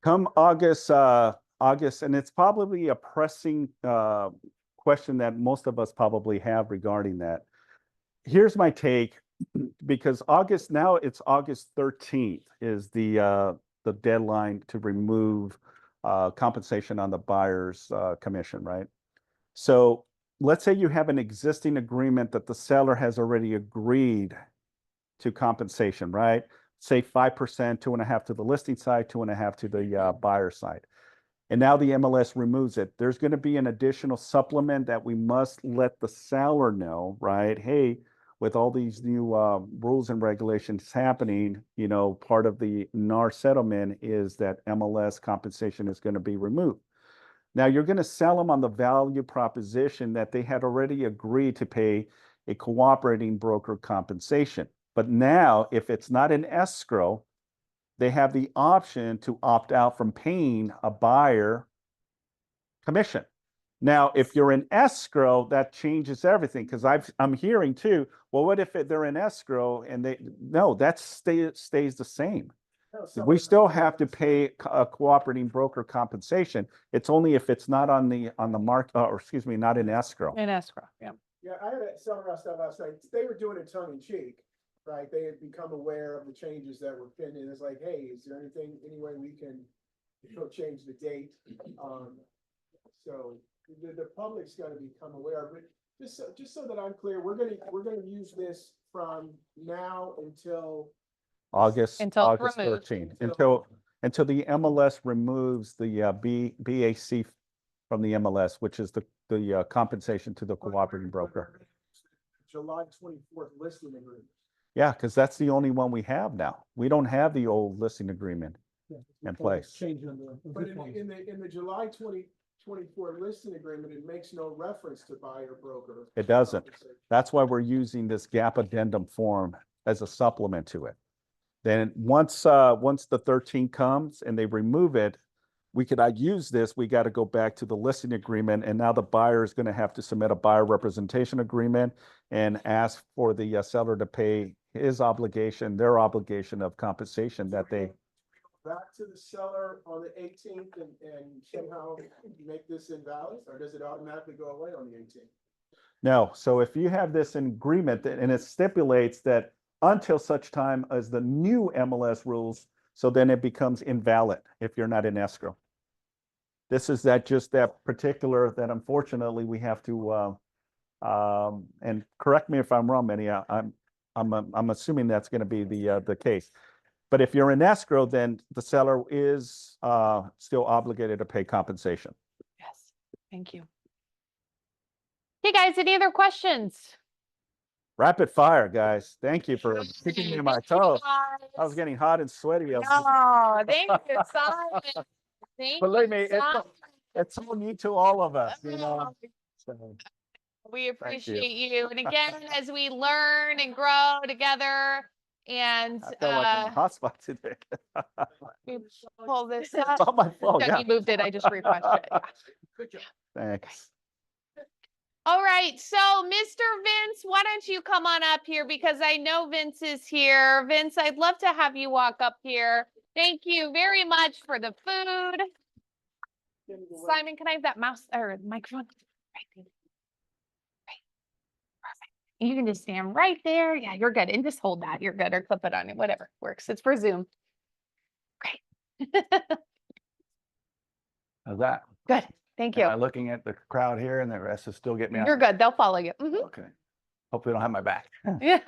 Come August, and it's probably a pressing question that most of us probably have regarding that. Here's my take, because now it's August 13th is the deadline to remove compensation on the buyer's commission, right? So let's say you have an existing agreement that the seller has already agreed to compensation, right? Say 5%, 2.5% to the listing side, 2.5% to the buyer side. And now the MLS removes it. There's going to be an additional supplement that we must let the seller know, right? Hey, with all these new rules and regulations happening, part of the NAR settlement is that MLS compensation is going to be removed. Now you're going to sell them on the value proposition that they had already agreed to pay a cooperating broker compensation. But now, if it's not in escrow, they have the option to opt out from paying a buyer commission. Now, if you're in escrow, that changes everything, because I'm hearing too, well, what if they're in escrow and no, that stays the same. We still have to pay a cooperating broker compensation. It's only if it's not on the mark, or excuse me, not in escrow. In escrow, yeah. Yeah, I had some of our stuff outside. They were doing it tongue in cheek, right? They had become aware of the changes that were pending. It's like, hey, is there any way we can, change the date? So the public's got to become aware, but just so that I'm clear, we're gonna use this from now until August Until it's removed. 13, until the MLS removes the BAC from the MLS, which is the compensation to the cooperating broker. July 24th listing agreement. Yeah, because that's the only one we have now. We don't have the old listing agreement in place. But in the July 2024 listing agreement, it makes no reference to buyer broker. It doesn't. That's why we're using this gap addendum form as a supplement to it. Then once the 13 comes and they remove it, we could use this. We got to go back to the listing agreement, and now the buyer is going to have to submit a buyer representation agreement and ask for the seller to pay his obligation, their obligation of compensation that they. Back to the seller on the 18th and somehow make this invalid, or does it automatically go away on the 18th? No. So if you have this agreement and it stipulates that until such time as the new MLS rules, so then it becomes invalid if you're not in escrow. This is that particular that unfortunately we have to and correct me if I'm wrong, Manny. I'm assuming that's going to be the case. But if you're in escrow, then the seller is still obligated to pay compensation. Yes, thank you. Hey guys, any other questions? Rapid fire, guys. Thank you for kicking me in my Thank you, toes. guys. I was getting hot and sweaty. No, thank you, Simon. Thank Believe me, you, Simon. it's so neat to all of us, you know. So, We appreciate you. And again, as we learn and grow together and I felt like I'm in a hot spot today. we pull this It's up. all my fault. No, Yeah. you moved it. I just refreshed it. Yeah. Good job. Thanks. All right. So, Mr. Vince, why don't you come on up here, because I know Vince is here. Vince, I'd love to have you walk up here. Thank you very much for the food. Simon, can I have that mouse or microphone? Right there. Right. Perfect. You can just stand right there. Yeah, you're good. And just hold that. You're good. Or clip it on it. Whatever works. It's for Zoom. Great. How's that? Good. Thank Am I you. looking at the crowd here and the rest is still getting me You're out? good. They'll follow you. Mhm. Okay. Hopefully they don't have my back. Yeah.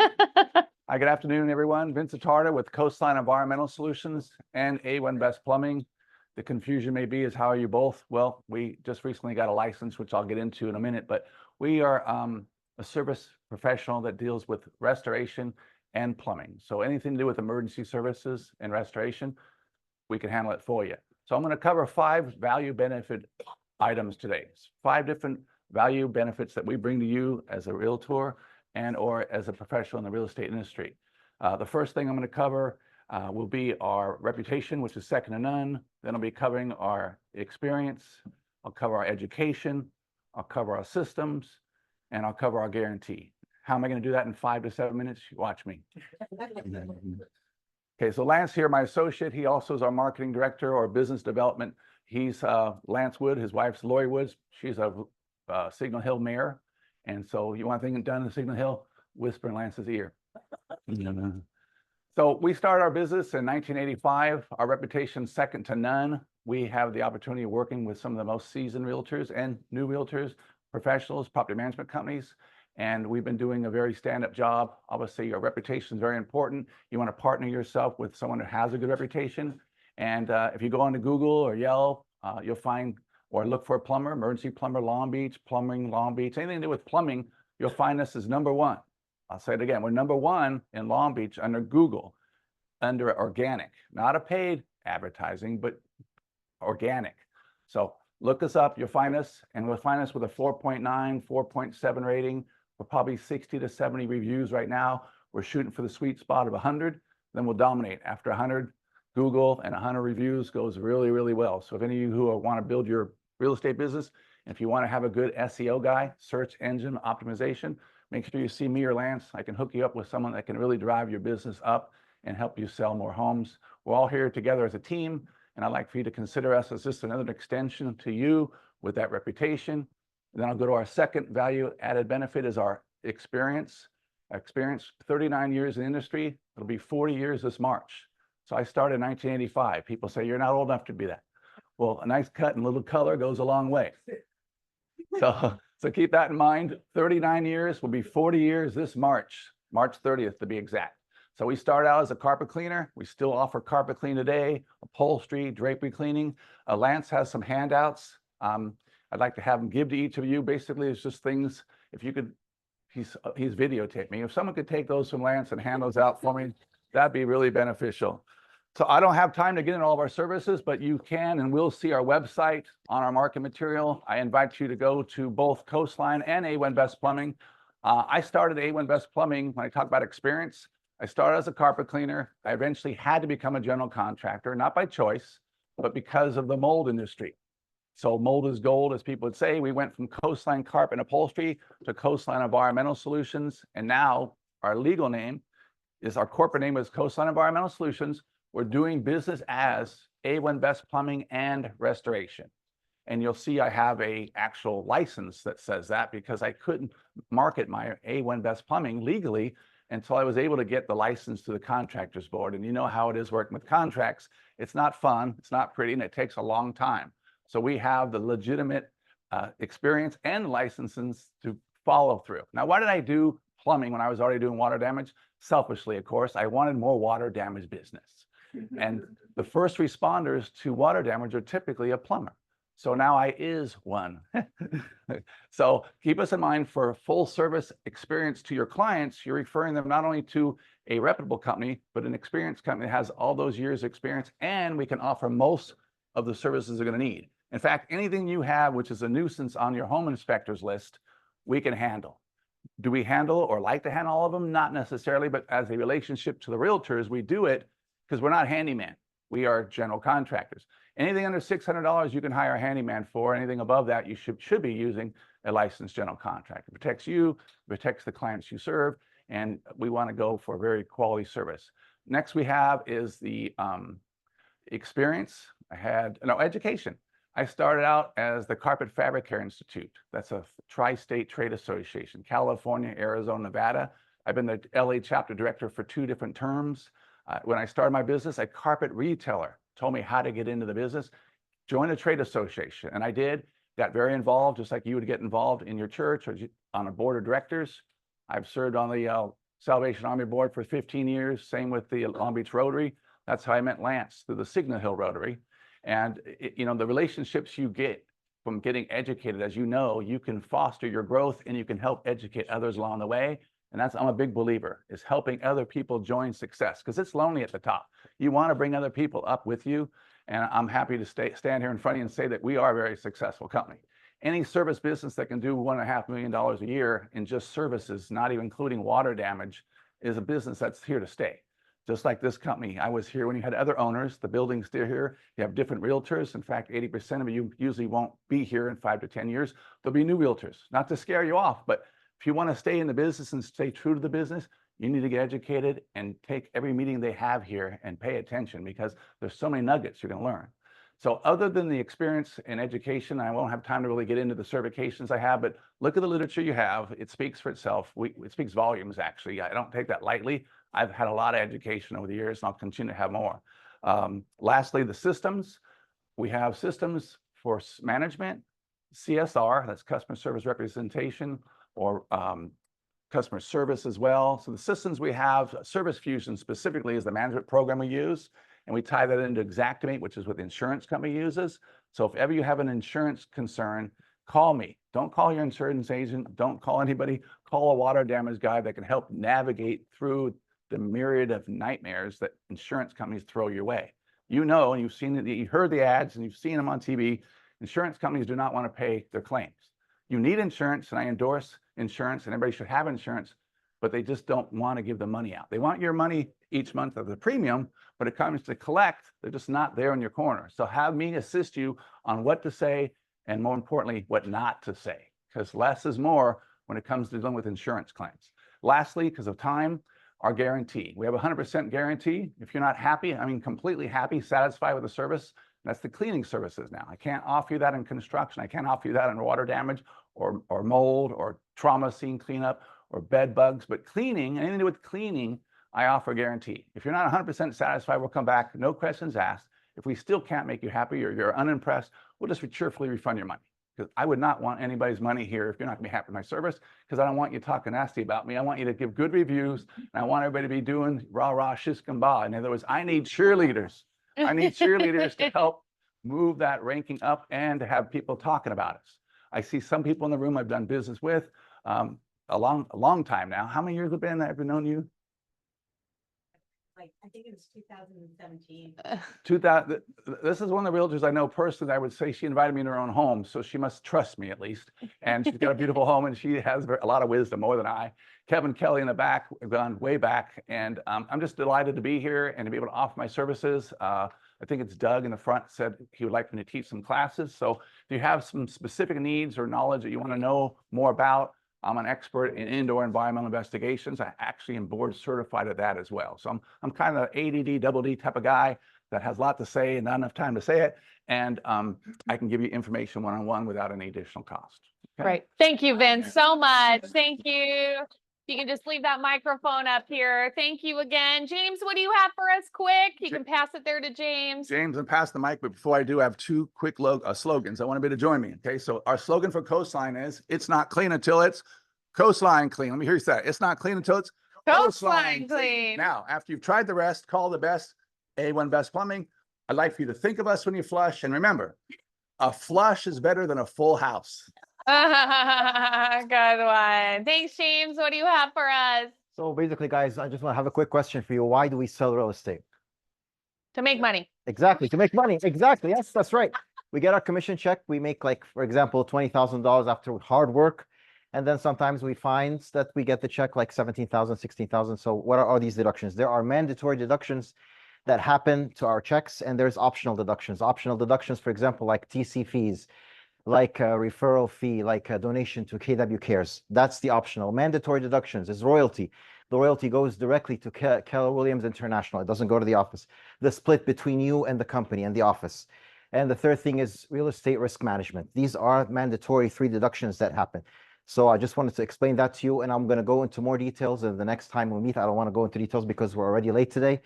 Hi, good afternoon, everyone. Vince Atarda with Coastline Environmental Solutions and A1 Best Plumbing. The confusion may be is how are you both? Well, we just recently got a license, which I'll get into in a minute, but we are a service professional that deals with restoration and plumbing. So anything to do with emergency services and restoration, we can handle it for you. So I'm going to cover 5 value benefit items today. 5 different value benefits that we bring to you as a realtor and or as a professional in the real estate industry. The first thing I'm going to cover will be our reputation, which is second to none. Then I'll be covering our experience. I'll cover our education. I'll cover our systems, and I'll cover our guarantee. How am I going to do that in 5 to 7 minutes? Watch me. Okay, so Lance here, my associate, he also is our marketing director or business development. He's Lance Wood, his wife's Lori Woods. She's a Signal Hill mayor. And so you want anything done in Signal Hill, whisper in Lance's ear. So we started our business in 1985. Our reputation second to none. We have the opportunity of working with some of the most seasoned realtors and new realtors, professionals, property management companies. And we've been doing a very stand-up job. Obviously, your reputation is very important. You want to partner yourself with someone who has a good reputation. And if you go onto Google or Yelp, you'll find or look for a plumber, emergency plumber, Long Beach, plumbing, Long Beach, anything to do with plumbing, you'll find us as #1. I'll say it again. We're #1 in Long Beach under Google, under organic, not a paid advertising, but organic. So look us up. You'll find us, and we'll find us with a 4.9, 4.7 rating. We're probably 60 to 70 reviews right now. We're shooting for the sweet spot of 100, then we'll dominate. After 100, Google and 100 reviews goes really, really well. So if any of you who want to build your real estate business, if you want to have a good SEO guy, search engine optimization, make sure you see me or Lance. I can hook you up with someone that can really drive your business up and help you sell more homes. We're all here together as a team, and I'd like for you to consider us as just another extension to you with that reputation. And then I'll go to our second value added benefit is our experience. Experience 39 years in the industry. It'll be 40 years this March. So I started in 1985. People say you're not old enough to be that. Well, a nice cut and little color goes a long way. So keep that in mind. 39 years will be 40 years this March 30th to be exact. So we started out as a carpet cleaner. We still offer carpet clean today, upholstery, drapery cleaning. Lance has some handouts. I'd like to have him give to each of you. Basically, it's just things, if you could, he's videotaped me. If someone could take those from Lance and hand those out for me, that'd be really beneficial. So I don't have time to get into all of our services, but you can and will see our website on our market material. I invite you to go to both Coastline and A1 Best Plumbing. I started A1 Best Plumbing when I talk about experience. I started as a carpet cleaner. I eventually had to become a general contractor, not by choice, but because of the mold industry. So mold is gold, as people would say. We went from Coastline Carpet and Upholstery to Coastline Environmental Solutions. And now our legal name is, our corporate name is Coastline Environmental Solutions. We're doing business as A1 Best Plumbing and Restoration. And you'll see I have a actual license that says that, because I couldn't market my A1 Best Plumbing legally until I was able to get the license to the Contractors Board. And you know how it is working with contracts. It's not fun, it's not pretty, and it takes a long time. So we have the legitimate experience and licenses to follow through. Now, why did I do plumbing when I was already doing water damage? Selfishly, of course, I wanted more water damage business. And the first responders to water damage are typically a plumber. So now I is one. So keep us in mind for full service experience to your clients. You're referring them not only to a reputable company, but an experienced company that has all those years experience, and we can offer most of the services they're going to need. In fact, anything you have, which is a nuisance on your home inspector's list, we can handle. Do we handle or like to handle all of them? Not necessarily, but as a relationship to the realtors, we do it because we're not handyman. We are general contractors. Anything under $600, you can hire a handyman for. Anything above that, you should be using a licensed general contractor. It protects you, protects the clients you serve, and we want to go for a very quality service. Next we have is the experience. Education. I started out as the Carpet Fabric Care Institute. That's a tri-state trade association, California, Arizona, Nevada. I've been the LA chapter director for 2 different terms. When I started my business, a carpet retailer told me how to get into the business. Join a trade association, and I did. Got very involved, just like you would get involved in your church or on a board of directors. I've served on the Salvation Army board for 15 years, same with the Long Beach Rotary. That's how I met Lance, through the Signal Hill Rotary. And the relationships you get from getting educated, as you know, you can foster your growth and you can help educate others along the way. And I'm a big believer, is helping other people join success, because it's lonely at the top. You want to bring other people up with you. And I'm happy to stand here in front of you and say that we are a very successful company. Any service business that can do $1.5 million a year in just services, not even including water damage, is a business that's here to stay. Just like this company, I was here when you had other owners. The building's still here. You have different realtors. In fact, 80% of you usually won't be here in 5 to 10 years. There'll be new realtors, not to scare you off, but if you want to stay in the business and stay true to the business, you need to get educated and take every meeting they have here and pay attention, because there's so many nuggets you're going to learn. So other than the experience and education, I won't have time to really get into the certifications I have, but look at the literature you have. It speaks for itself. It speaks volumes, actually. I don't take that lightly. I've had a lot of education over the years, and I'll continue to have more. Lastly, the systems. We have systems for management, CSR, that's customer service representation, or customer service as well. So the systems we have, Service Fusion specifically is the management program we use, and we tie that into Xactimate, which is what the insurance company uses. So if ever you have an insurance concern, call me. Don't call your insurance agent. Don't call anybody. Call a water damage guy that can help navigate through the myriad of nightmares that insurance companies throw your way. You know, and you've seen it, you heard the ads and you've seen them on TV. Insurance companies do not want to pay their claims. You need insurance, and I endorse insurance, and everybody should have insurance, but they just don't want to give the money out. They want your money each month of the premium, but it comes to collect, they're just not there in your corner. So have me assist you on what to say and more importantly, what not to say, because less is more when it comes to dealing with insurance claims. Lastly, because of time, our guarantee. We have a 100% guarantee. If you're not happy, I mean completely happy, satisfied with the service, that's the cleaning services now. I can't offer you that in construction. I can't offer you that in water damage or mold or trauma scene cleanup or bed bugs, but cleaning, anything to do with cleaning, I offer a guarantee. If you're not 100% satisfied, we'll come back, no questions asked. If we still can't make you happy or you're unimpressed, we'll just cheerfully refund your money. Because I would not want anybody's money here if you're not gonna be happy with my service, because I don't want you talking nasty about me. I want you to give good reviews, and I want everybody to be doing rah, rah, shish and bah. In other words, I need cheerleaders. I need cheerleaders to help move that ranking up and to have people talking about us. I see some people in the room I've done business with a long time now. How many years have been I've known you? Like, I think it was 2017. 2000. This is one of the realtors I know personally. I would say she invited me to her own home, so she must trust me at least. And she's got a beautiful home, and she has a lot of wisdom, more than I. Kevin Kelly in the back, we've gone way back, and I'm just delighted to be here and to be able to offer my services. I think it's Doug in the front said he would like me to teach some classes. So if you have some specific needs or knowledge that you want to know more about, I'm an expert in indoor environmental investigations. I actually am board certified at that as well. So I'm kind of an ADD, double D type of guy that has a lot to say and not enough time to say it. And I can give you information one-on-one without any additional cost. Okay? Great. Thank you, Vince, so much. Thank you. You can just leave that microphone up here. Thank you again. James, what do you have for us quick? You can pass it there to James. James, and pass the mic, but before I do, I have two quick slogans. I want everybody to join me, okay? So our slogan for Coastline is, it's not clean until it's coastline clean. Let me hear you say it. It's not clean until it's Coastline clean. Now, after you've tried the rest, call the best, A1 Best Plumbing. I'd like for you to think of us when you flush, and remember, a flush is better than a full house. Good one. Thanks, James. What do you have for us? So basically, guys, I just want to have a quick question for you. Why do we sell real estate? To make money. Exactly, to make money. Exactly. Yes, that's right. We get our commission check. We make, like, for example, $20,000 after hard work. And then sometimes we find that we get the check like 17,000, 16,000. So what are all these deductions? There are mandatory deductions that happen to our checks, and there's optional deductions. Optional deductions, for example, like TC fees, like a referral fee, like a donation to KW Cares. That's the optional. Mandatory deductions is royalty. The royalty goes directly to Keller Williams International. It doesn't go to the office. The split between you and the company and the office. And the third thing is real estate risk management. These are mandatory 3 deductions that happen. So I just wanted to explain that to you, and I'm going to go into more details the next time we meet. I don't want to go into details because we're already late today,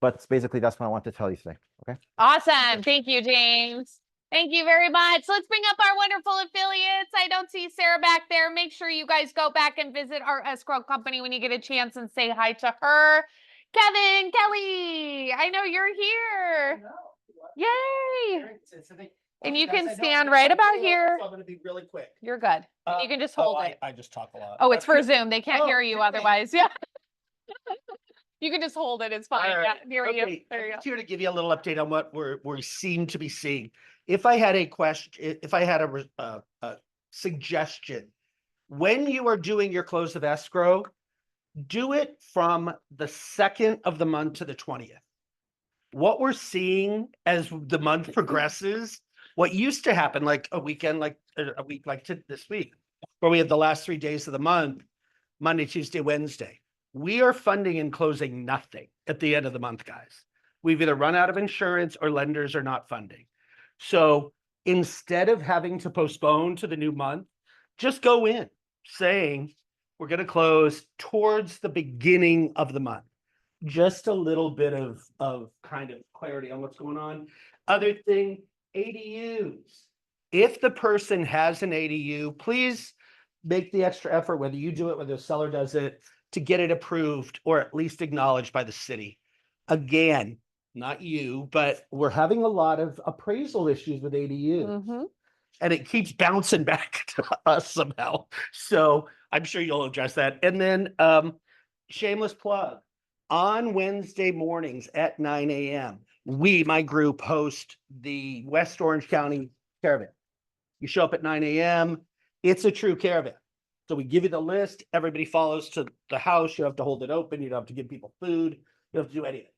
but basically that's what I want to tell you today. Okay. Awesome. Thank you, James. Thank you very much. Let's bring up our wonderful affiliates. I don't see Sarah back there. Make sure you guys go back and visit our escrow company when you get a chance and say hi to her. Kevin, Kelly, I know you're here. Yay. And you can stand right about here. I'm gonna be really quick. You're good. You can just hold it. I just talk a lot. Oh, it's for Zoom. They can't hear you okay. otherwise. Yeah. You can just hold it. It's fine. All right. Yeah, here you go. Okay, There you I'm go. here to give you a little update on what we seem to be seeing. If I had a question, if I had a suggestion, when you are doing your close of escrow, do it from the 2nd of the month to the 20th. What we're seeing as the month progresses, what used to happen like a week like this week, where we have the last 3 days of the month, Monday, Tuesday, Wednesday, we are funding and closing nothing at the end of the month, guys. We've either run out of insurance or lenders are not funding. So instead of having to postpone to the new month, just go in saying we're going to close towards the beginning of the month. Just a little bit of kind of clarity on what's going on. Other thing, ADUs. If the person has an ADU, please make the extra effort, whether you do it, whether the seller does it, to get it approved or at least acknowledged by the city. Again, not you, but we're having a lot of appraisal issues with ADUs. And it keeps bouncing back to us somehow. So I'm sure you'll address that. And then shameless plug. On Wednesday mornings at 9 a.m., my group, host the West Orange County Caravan. You show up at 9 a.m., it's a true caravan. So we give you the list, everybody follows to the house, you have to hold it open, you don't have to give people food, you don't have to do anything.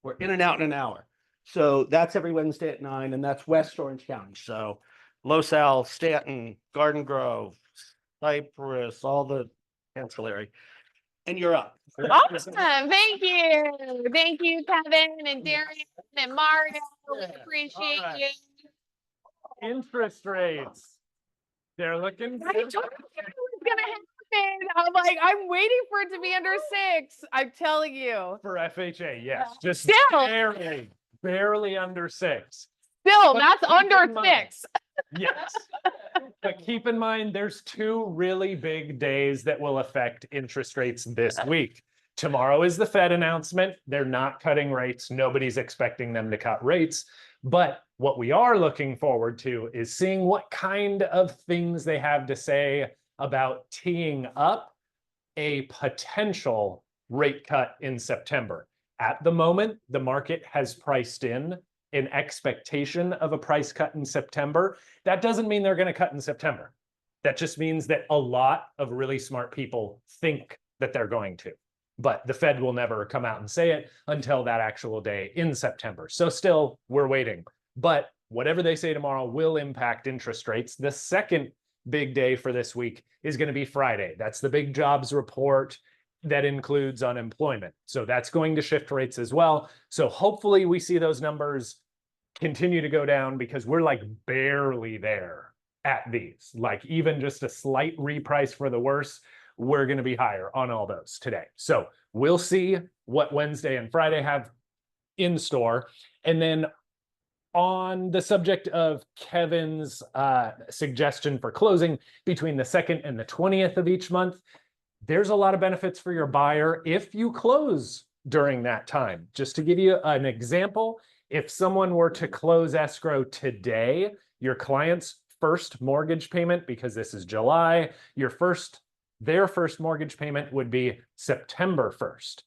We're in and out in an hour. So that's every Wednesday at 9, and that's West Orange County. So LaSalle, Stanton, Garden Grove, Cypress, all the ancillary. And you're up. Awesome. Thank you. Thank you, Kevin and Darian and Mario. We Yeah. appreciate All right. you. Interest rates. They're looking. I told you it was gonna happen. I'm like, I'm waiting for it to be under 6. I'm telling you. For FHA, yes, just Still. barely under 6. Still, But that's keep under in mind- 6. Yes. But keep in mind, there's 2 really big days that will affect interest rates this week. Tomorrow is the Fed announcement. They're not cutting rates. Nobody's expecting them to cut rates. But what we are looking forward to is seeing what kind of things they have to say about teeing up a potential rate cut in September. At the moment, the market has priced in an expectation of a price cut in September. That doesn't mean they're going to cut in September. That just means that a lot of really smart people think that they're going to. But the Fed will never come out and say it until that actual day in September. So still, we're waiting. But whatever they say tomorrow will impact interest rates. The second big day for this week is going to be Friday. That's the big jobs report that includes unemployment. So that's going to shift rates as well. So hopefully we see those numbers continue to go down, because we're like barely there at these. Like even just a slight reprice for the worse, we're going to be higher on all those today. So we'll see what Wednesday and Friday have in store. And then on the subject of Kevin's suggestion for closing between the 2nd and the 20th of each month, there's a lot of benefits for your buyer if you close during that time. Just to give you an example, if someone were to close escrow today, your client's first mortgage payment, because this is July, their first mortgage payment would be September 1st.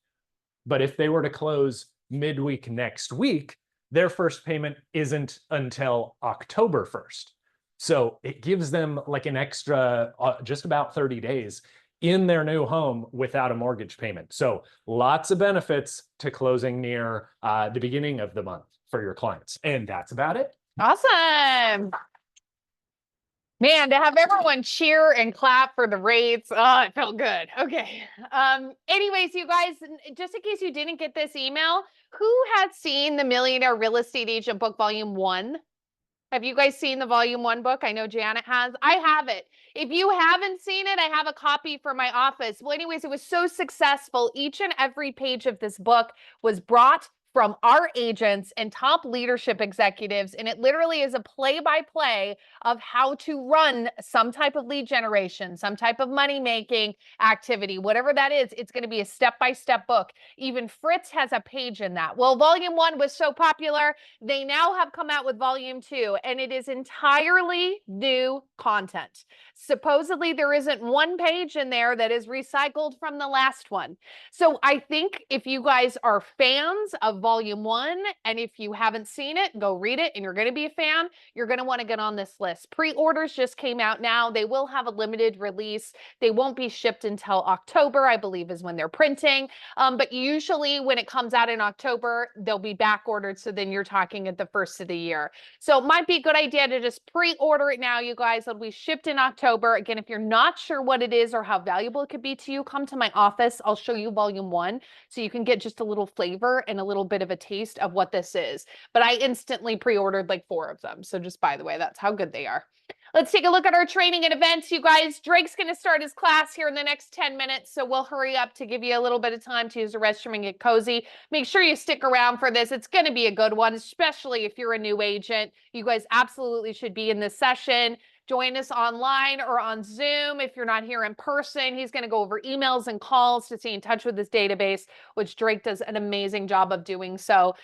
But if they were to close midweek next week, their first payment isn't until October 1st. So it gives them like an extra just about 30 days in their new home without a mortgage payment. So lots of benefits to closing near the beginning of the month for your clients. And that's about it. Awesome. Man, to have everyone cheer and clap for the rates, oh, it felt good. Okay. Anyways, you guys, just in case you didn't get this email, who had seen the Millionaire Real Estate Agent book volume 1? Have you guys seen the volume 1 book? I know Janet has. I have it. If you haven't seen it, I have a copy for my office. Well, anyways, it was so successful. Each and every page of this book was brought from our agents and top leadership executives. And it literally is a play-by-play of how to run some type of lead generation, some type of money-making activity, whatever that is. It's going to be a step-by-step book. Even Fritz has a page in that. Well, volume 1 was so popular, they now have come out with volume 2, and it is entirely new content. Supposedly, there isn't one page in there that is recycled from the last one. So I think if you guys are fans of volume 1, and if you haven't seen it, go read it, and you're going to be a fan, you're going to want to get on this list. Pre-orders just came out now. They will have a limited release. They won't be shipped until October, I believe, is when they're printing. But usually when it comes out in October, they'll be back ordered. So then you're talking at the first of the year. So it might be a good idea to just pre-order it now, you guys. It'll be shipped in October. Again, if you're not sure what it is or how valuable it could be to you, come to my office. I'll show you volume 1 so you can get just a little flavor and a little bit of a taste of what this is. But I instantly pre-ordered like 4 of them. So just by the way, that's how good they are. Let's take a look at our training and events, you guys. Drake's going to start his class here in the next 10 minutes, so we'll hurry up to give you a little bit of time to use the restroom and get cozy. Make sure you stick around for this. It's going to be a good one, especially if you're a new agent. You guys absolutely should be in this session. Join us online or on Zoom if you're not here in person. He's going to go over emails and calls to stay in touch with his database, which Drake does an amazing job of doing so.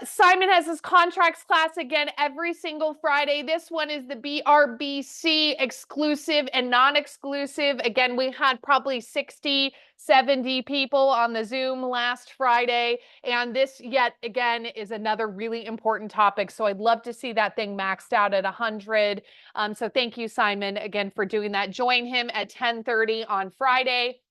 Simon has his contracts class again every single Friday. This one is the BRBC exclusive and non-exclusive. Again, we had probably 60, 70 people on the Zoom last Friday. And this yet again is another really important topic. So I'd love to see that thing maxed out at 100. So thank you, Simon, again for doing that. Join him at 10:30 on Friday.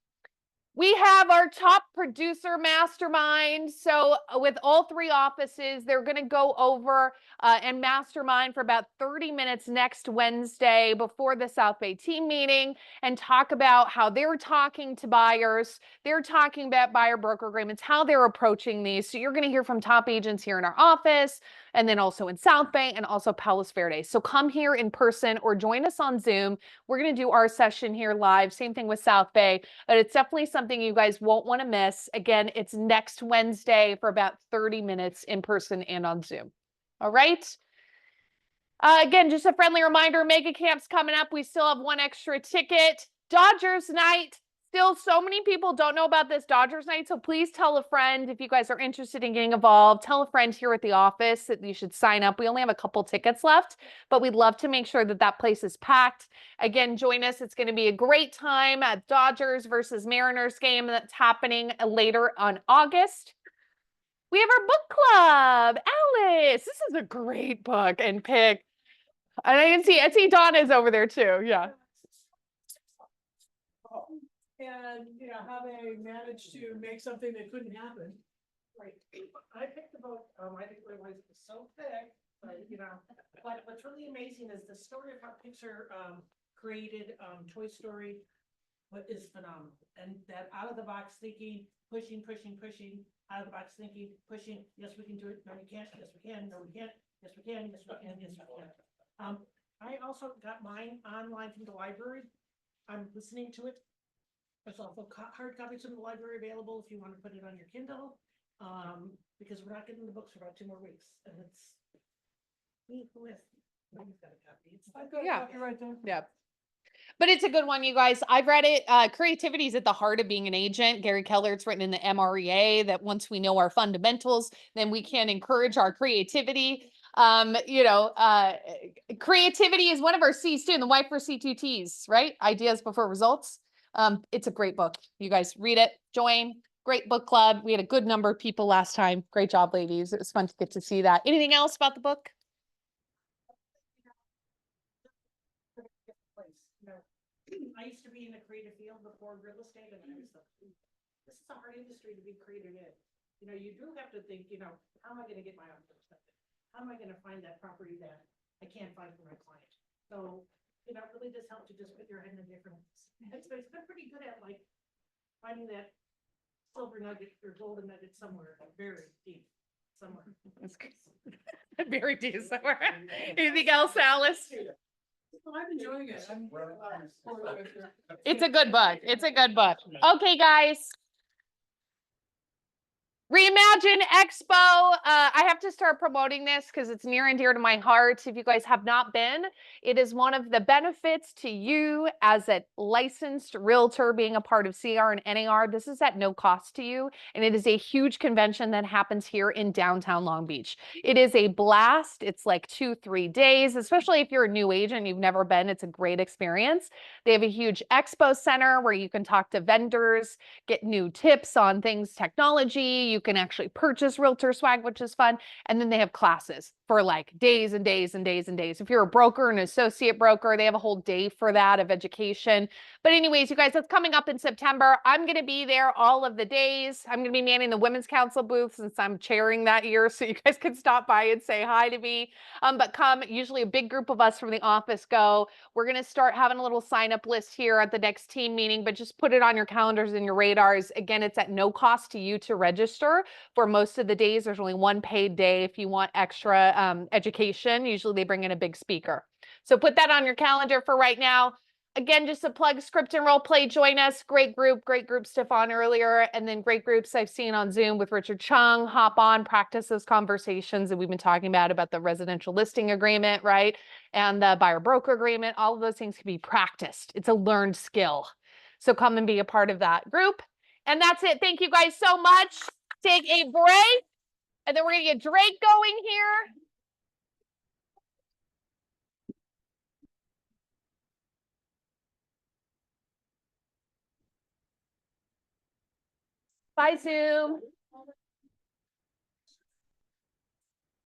We have our top producer mastermind. So with all three offices, they're going to go over and mastermind for about 30 minutes next Wednesday before the South Bay team meeting and talk about how they're talking to buyers. They're talking about buyer broker agreements, how they're approaching these. So you're going to hear from top agents here in our office and then also in South Bay and also Palos Verdes. So come here in person or join us on Zoom. We're going to do our session here live. Same thing with South Bay, but it's definitely something you guys won't want to miss. Again, it's next Wednesday for about 30 minutes in person and on Zoom. All right. Again, just a friendly reminder, Mega Camp's coming up. We still have one extra ticket. Dodgers night. Still, so many people don't know about this Dodgers night, so please tell a friend if you guys are interested in getting involved. Tell a friend here at the office that you should sign up. We only have a couple tickets left, but we'd love to make sure that that place is packed. Again, join us. It's going to be a great time at Dodgers versus Mariners game that's happening later on August. We have our book club. Alice, this is a great book and pick. And I see Donna's over there too. Yeah. And, you know, how they managed to make something that couldn't happen. Right. I picked the book, I didn't realize it was so thick, but, you know, but what's really amazing is the story of how Pixar, created, Toy Story, what is phenomenal. And that out of the box thinking, pushing, out of the box thinking, pushing, yes, we can do it, no, we can't, yes, we can, no, we can't, yes, we can, yes, we can, yes, we can. I also got mine online from the library. I'm listening to it. There's also hard copies from the library available if you want to put it on your Kindle. Because we're not getting the books for about 2 more weeks, and it's me who is. Nobody's got a copy. I've got a copy right there. Yeah. But it's a good one, you guys. I've read it. Creativity is at the heart of being an agent. Gary Keller, it's written in the MREA that once we know our fundamentals, then we can encourage our creativity. Creativity is one of our C's too, and the Y for C2Ts, right? Ideas before results. It's a great book. You guys read it, join. Great book club. We had a good number of people last time. Great job, ladies. It was fun to get to see that. Anything else about the book? I used to be in the creative field before real estate, and I was like, this is a hard industry to be creative in. You know, you do have to think, you know, how am I going to get my own perspective? How am I going to find that property that I can't find for my client? So, you know, it really does help to just put your head in a different headspace. Been pretty good at like finding that silver nugget or golden nugget somewhere, very deep somewhere. Very deep somewhere. Anything else, Alice? I'm enjoying it. It's a good book. It's a good book. Okay, guys. Reimagine Expo. I have to start promoting this because it's near and dear to my heart. If you guys have not been, it is one of the benefits to you as a licensed realtor being a part of CR and NAR. This is at no cost to you, and it is a huge convention that happens here in downtown Long Beach. It is a blast. It's like 2-3 days, especially if you're a new agent, you've never been. It's a great experience. They have a huge expo center where you can talk to vendors, get new tips on things, technology. You can actually purchase realtor swag, which is fun. And then they have classes for like days and days and days and days. If you're a broker, an associate broker, they have a whole day for that of education. But anyways, you guys, that's coming up in September. I'm going to be there all of the days. I'm going to be manning the Women's Council booth since I'm chairing that year. So you guys can stop by and say hi to me. But come, usually a big group of us from the office go. We're going to start having a little sign up list here at the next team meeting, but just put it on your calendars and your radars. Again, it's at no cost to you to register for most of the days. There's only one paid day if you want extra education. Usually they bring in a big speaker. So put that on your calendar for right now. Again, just a plug, Script and Role Play, join us. Great group, Stefan earlier, and then great groups I've seen on Zoom with Richard Chung. Hop on, practice those conversations that we've been talking about the residential listing agreement, right? And the buyer broker agreement. All of those things can be practiced. It's a learned skill. So come and be a part of that group. And that's it. Thank you guys so much. Take a break. And then we're gonna get Drake going here. Bye, Zoom.